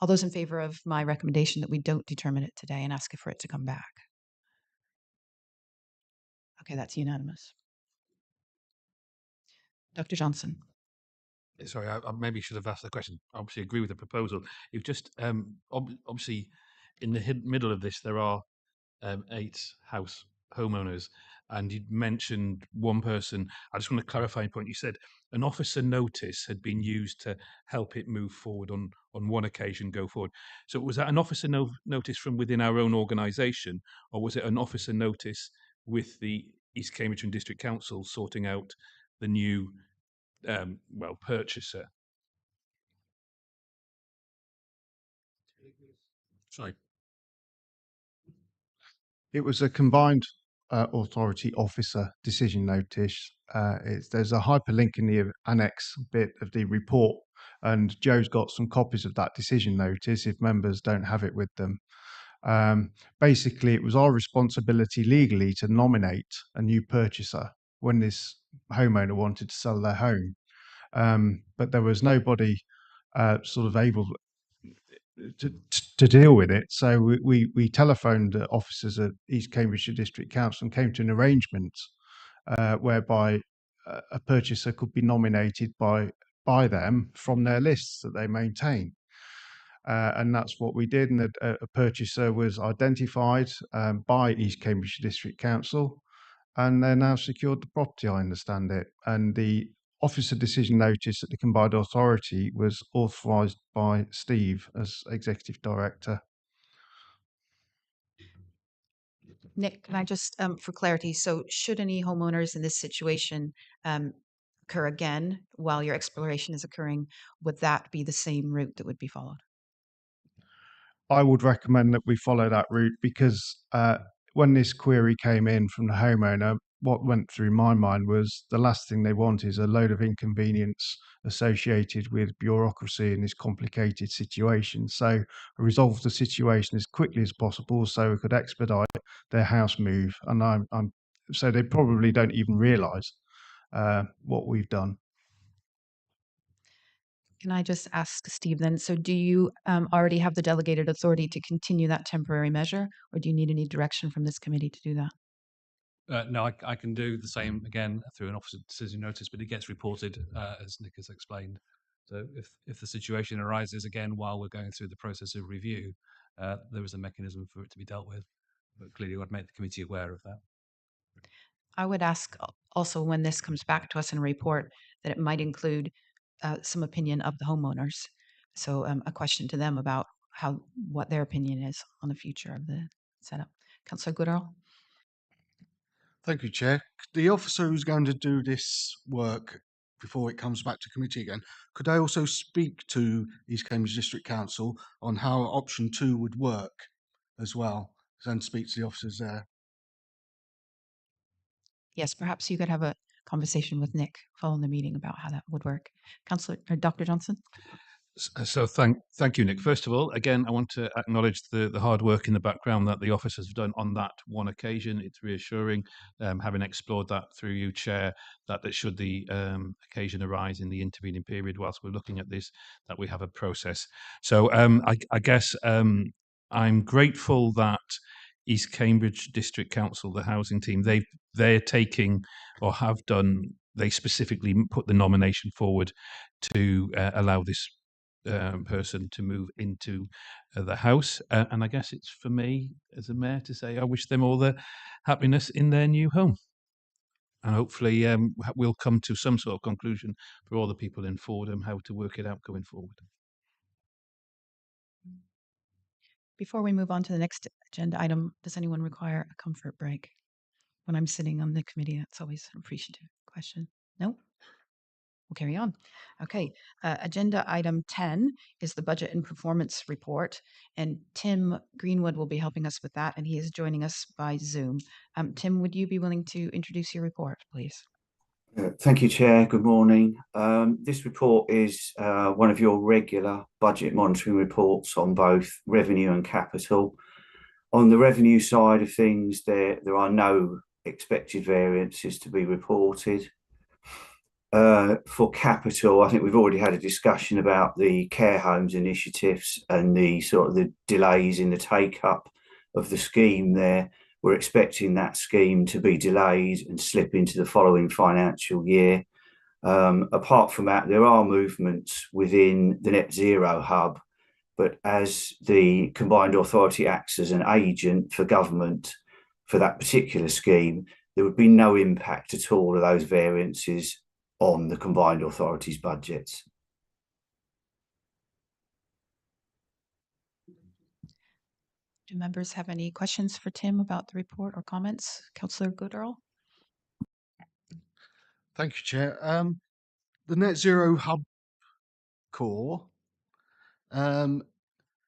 All those in favor of my recommendation that we don't determine it today and ask for it to come back? Okay, that's unanimous. Dr. Johnson. Sorry, I maybe should have asked the question. Obviously, agree with the proposal. You've just obviously in the middle of this there are 8 house homeowners, and you mentioned one person. I just want to clarify a point. You said an officer notice had been used to help it move forward on one occasion, go forward. So was that an officer notice from within our own organisation, or was it an officer notice with the East Cambridge and District Council sorting out the new purchaser? Sorry. It was a combined authority officer decision notice. There's a hyperlink in the annex bit of the report, and Joe's got some copies of that decision notice if members don't have it with them. Basically, it was our responsibility legally to nominate a new purchaser when this homeowner wanted to sell their home. But there was nobody sort of able to deal with it. So we telephoned officers at East Cambridgeshire District Council and came to an arrangement whereby a purchaser could be nominated by them from their lists that they maintain. And that's what we did. And a purchaser was identified by East Cambridgeshire District Council, and they're now secured the property, I understand it. And the officer decision notice at the combined authority was authorised by Steve as executive director. Nick, can I just, for clarity, so should any homeowners in this situation occur again while your exploration is occurring, would that be the same route that would be followed? I would recommend that we follow that route because when this query came in from the homeowner, what went through my mind was the last thing they want is a load of inconvenience associated with bureaucracy in this complicated situation. So resolve the situation as quickly as possible so we could expedite their house move. And so they probably don't even realise what we've done. Can I just ask Steve then, so do you already have the delegated authority to continue that temporary measure, or do you need any direction from this committee to do that? No, I can do the same again through an officer decision notice, but it gets reported as Nick has explained. So if the situation arises again while we're going through the process of review, there is a mechanism for it to be dealt with. But clearly, I'd make the committee aware of that. I would ask also when this comes back to us in a report that it might include some opinion of the homeowners. So a question to them about what their opinion is on the future of the setup. Councillor Goodall? Thank you, Chair. The officer who's going to do this work before it comes back to committee again, could I also speak to East Cambridge District Council on how option 2 would work as well, and speak to the officers there? Yes, perhaps you could have a conversation with Nick following the meeting about how that would work. Councillor or Dr. Johnson? So thank you, Nick. First of all, again, I want to acknowledge the hard work in the background that the officers have done on that one occasion. It's reassuring, having explored that through you, Chair, that should the occasion arise in the intervening period whilst we're looking at this, that we have a process. So I guess I'm grateful that East Cambridge District Council, the housing team, they're taking or have done. They specifically put the nomination forward to allow this person to move into the house. And I guess it's for me as a mayor to say I wish them all the happiness in their new home. And hopefully we'll come to some sort of conclusion for all the people in Fordham how to work it out going forward. Before we move on to the next agenda item, does anyone require a comfort break? When I'm sitting on the committee, that's always an appreciative question. No? We'll carry on. Okay, agenda item 10 is the budget and performance report, and Tim Greenwood will be helping us with that, and he is joining us by Zoom. Tim, would you be willing to introduce your report, please? Thank you, Chair. Good morning. This report is one of your regular budget monitoring reports on both revenue and capital. On the revenue side of things, there are no expected variances to be reported. For capital, I think we've already had a discussion about the care homes initiatives and the sort of the delays in the take up of the scheme there. We're expecting that scheme to be delayed and slip into the following financial year. Apart from that, there are movements within the Net Zero Hub, but as the Combined Authority acts as an agent for government for that particular scheme, there would be no impact at all of those variances on the Combined Authority's budgets. Do members have any questions for Tim about the report or comments? Councillor Goodall? Thank you, Chair. The Net Zero Hub core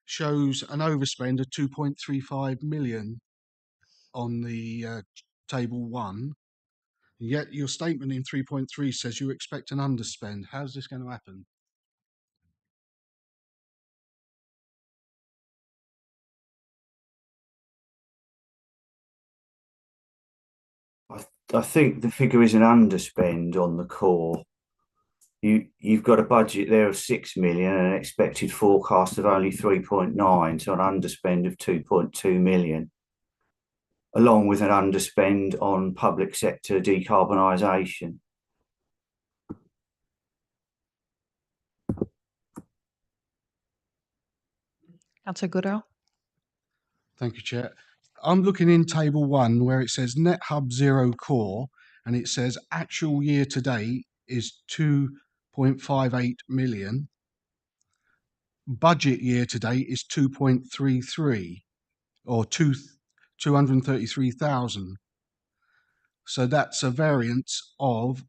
shows an overspend of 2.35 million on the table 1. Yet your statement in 3.3 says you expect an underspend. How's this going to happen? I think the figure is an underspend on the core. You've got a budget there of 6 million and an expected forecast of only 3.9, so an underspend of 2.2 million, along with an underspend on public sector decarbonisation. Councillor Goodall? Thank you, Chair. I'm looking in table 1 where it says Net Hub Zero Core, and it says actual year to date is 2.58 million. Budget year to date is 2.33 or 233,000. So that's a variance of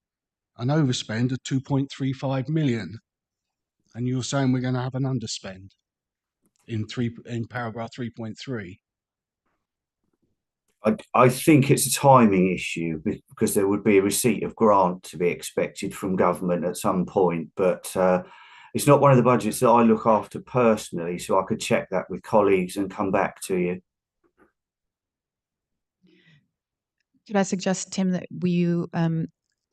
an overspend of 2.35 million. And you're saying we're going to have an underspend in paragraph 3.3. I think it's a timing issue because there would be a receipt of grant to be expected from government at some point, but it's not one of the budgets that I look after personally, so I could check that with colleagues and come back to you. Could I suggest, Tim, that you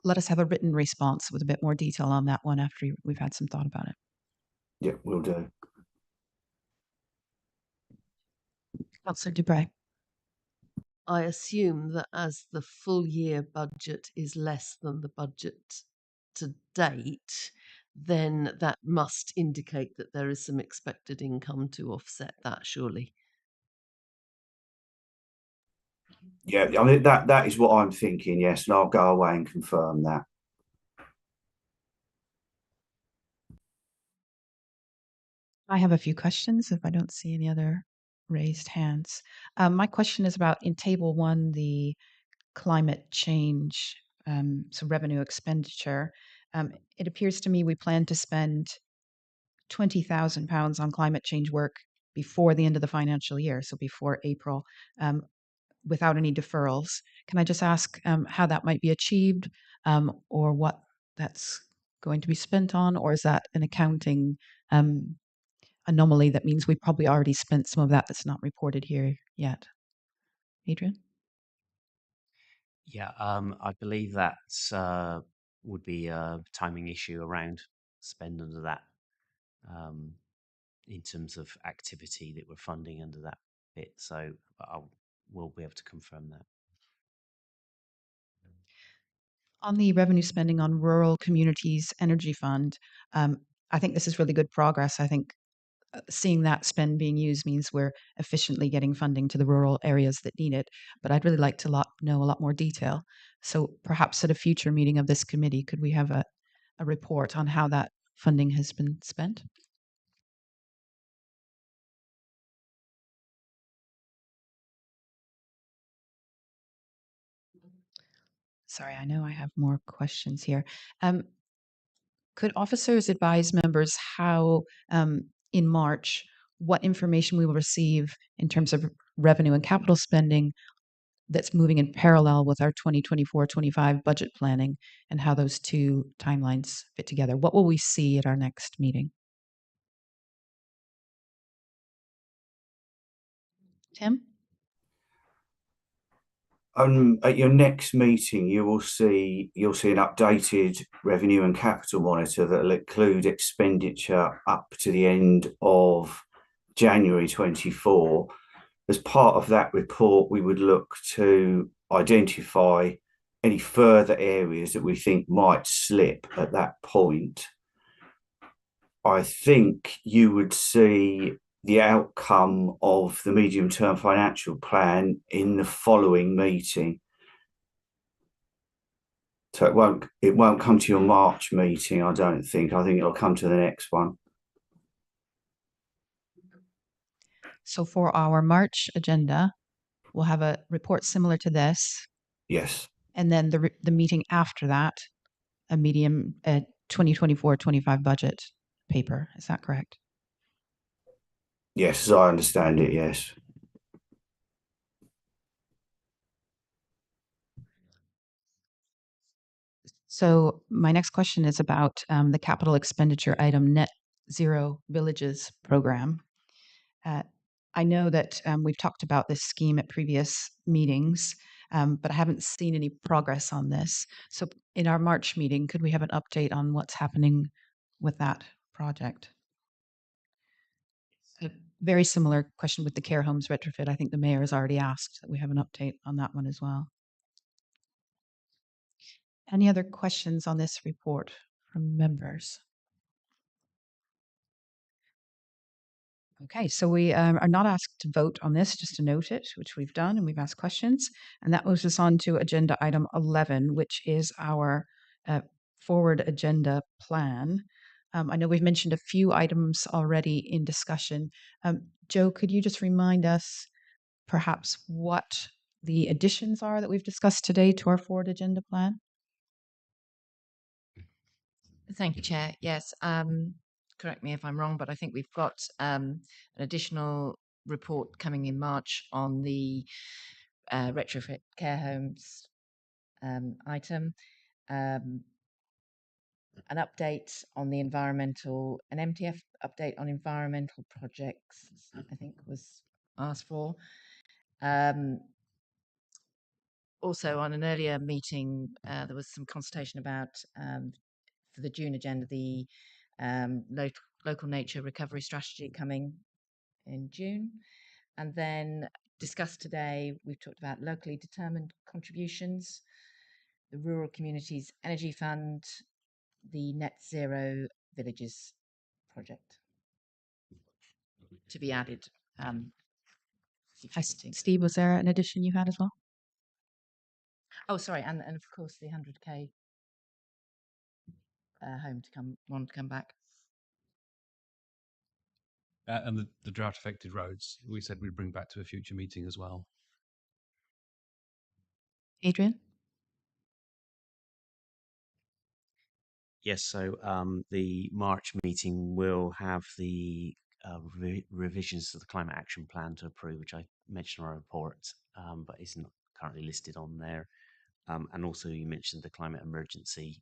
let us have a written response with a bit more detail on that one after we've had some thought about it? Yeah, we'll do. Councillor Dubray? I assume that as the full year budget is less than the budget to date, then that must indicate that there is some expected income to offset that, surely. Yeah, I mean that is what I'm thinking, yes, and I'll go away and confirm that. I have a few questions if I don't see any other raised hands. My question is about in table 1, the climate change, so revenue expenditure. It appears to me we plan to spend £20,000 on climate change work before the end of the financial year, so before April, without any deferrals. Can I just ask how that might be achieved, or what that's going to be spent on, or is that an accounting anomaly that means we probably already spent some of that that's not reported here yet? Adrian? Yeah, I believe that would be a timing issue around spend under that, in terms of activity that we're funding under that bit. So we'll be able to confirm that. On the revenue spending on Rural Communities Energy Fund, I think this is really good progress. I think seeing that spend being used means we're efficiently getting funding to the rural areas that need it. But I'd really like to know a lot more detail. So perhaps at a future meeting of this committee, could we have a report on how that funding has been spent? Sorry, I know I have more questions here. Could officers advise members how, in March, what information we will receive in terms of revenue and capital spending that's moving in parallel with our 2024-25 budget planning, and how those two timelines fit together? What will we see at our next meeting? Tim? At your next meeting, you'll see an updated revenue and capital monitor that will include expenditure up to the end of January 24. As part of that report, we would look to identify any further areas that we think might slip at that point. I think you would see the outcome of the medium-term financial plan in the following meeting. So it won't come to your March meeting, I don't think. I think it'll come to the next one. So for our March agenda, we'll have a report similar to this, Yes. and then the meeting after that, a 2024-25 budget paper. Is that correct? Yes, as I understand it, yes. So my next question is about the capital expenditure item Net Zero Villages program. I know that we've talked about this scheme at previous meetings, but I haven't seen any progress on this. So in our March meeting, could we have an update on what's happening with that project? A very similar question with the care homes retrofit. I think the mayor has already asked that we have an update on that one as well. Any other questions on this report from members? Okay, so we are not asked to vote on this, just to note it, which we've done, and we've asked questions. And that moves us on to agenda item 11, which is our forward agenda plan. I know we've mentioned a few items already in discussion. Joe, could you just remind us perhaps what the additions are that we've discussed today to our forward agenda plan? Thank you, Chair. Yes, correct me if I'm wrong, but I think we've got an additional report coming in March on the retrofit care homes item, an update on the an MTF update on environmental projects, I think was asked for. Also, on an earlier meeting, there was some consultation about for the June agenda, the local nature recovery strategy coming in June. And then discussed today, we've talked about locally determined contributions, the Rural Communities Energy Fund, the Net Zero Villages project to be added. Steve, was there an addition you had as well? Oh, sorry, and of course the 100K home to come back. And the drought affected roads, we said we'd bring back to a future meeting as well. Adrian? Yes, so the March meeting will have the revisions to the climate action plan to approve, which I mentioned in our report, but isn't currently listed on there. And also you mentioned the climate emergency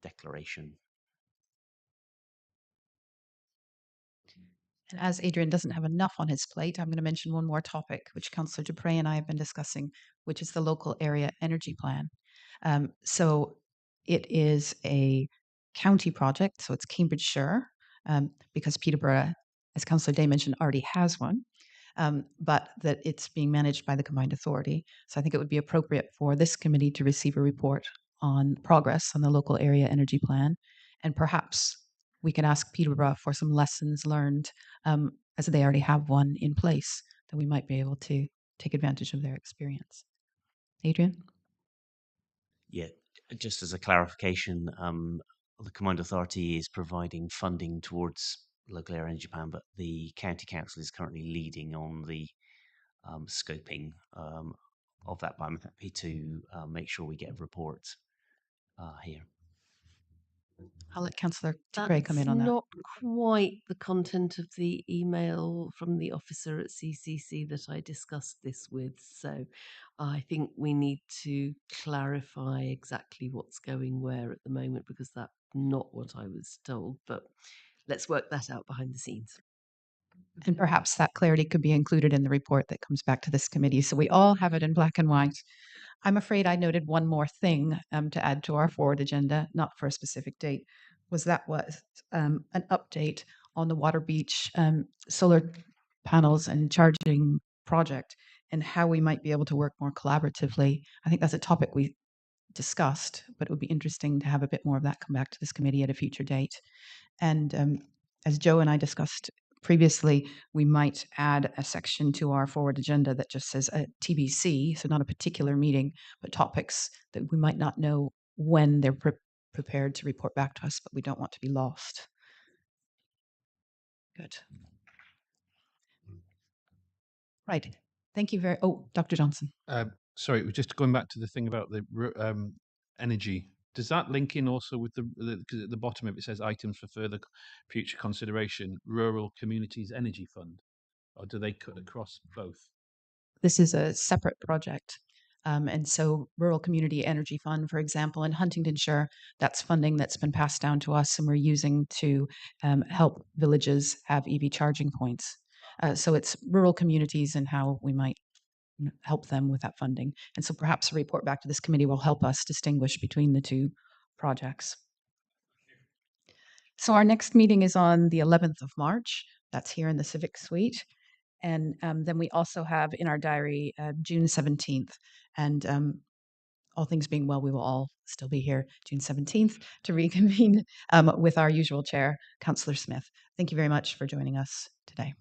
declaration. And as Adrian doesn't have enough on his plate, I'm going to mention one more topic, which Councillor Dupre and I have been discussing, which is the local area energy plan. So it is a county project, so it's Cambridgeshire, because Peterborough, as Councillor Day mentioned, already has one, but that it's being managed by the combined authority. So I think it would be appropriate for this committee to receive a report on progress on the local area energy plan, and perhaps we can ask Peterborough for some lessons learned, as they already have one in place, that we might be able to take advantage of their experience. Adrian? Yeah, just as a clarification, the Combined Authority is providing funding towards local area energy plan, but the County Council is currently leading on the scoping that, but I'm happy to make sure we get a report here. I'll let Councillor Gray come That's in on that. not quite the content of the email from the officer at CCC that I discussed this with. So I think we need to clarify exactly what's going where at the moment, because that's not what I was told. But let's work that out behind the scenes. And perhaps that clarity could be included in the report that comes back to this committee, so we all have it in black and white. I'm afraid I noted one more thing to add to our forward agenda, not for a specific date, was an update on the Water Beach solar panels and charging project and how we might be able to work more collaboratively. I think that's a topic we discussed, but it would be interesting to have a bit more of that come back to this committee at a future date. And as Joe and I discussed previously, we might add a section to our forward agenda that just says a TBC, so not a particular meeting, but topics that we might not know when they're prepared to report back to us, but we don't want to be lost. Good. Right. Thank you Dr. Johnson. Sorry, we're just going back to the thing about the energy. Does that link in also with because at the bottom of it says items for further future consideration, Rural Communities Energy Fund, or do they cut across both? This is a separate project. And so Rural Community Energy Fund, for example, in Huntingdonshire, that's funding that's been passed down to us and we're using to help villages have EV charging points. So it's rural communities and how we might help them with that funding. And so perhaps a report back to this committee will help us distinguish between the two projects. So our next meeting is on the 11th of March. That's here in the Civic Suite. And then we also have in our diary June 17th. And all things being well, we will all still be here June 17th to reconvene with our usual chair, Councillor Smith. Thank you very much for joining us today.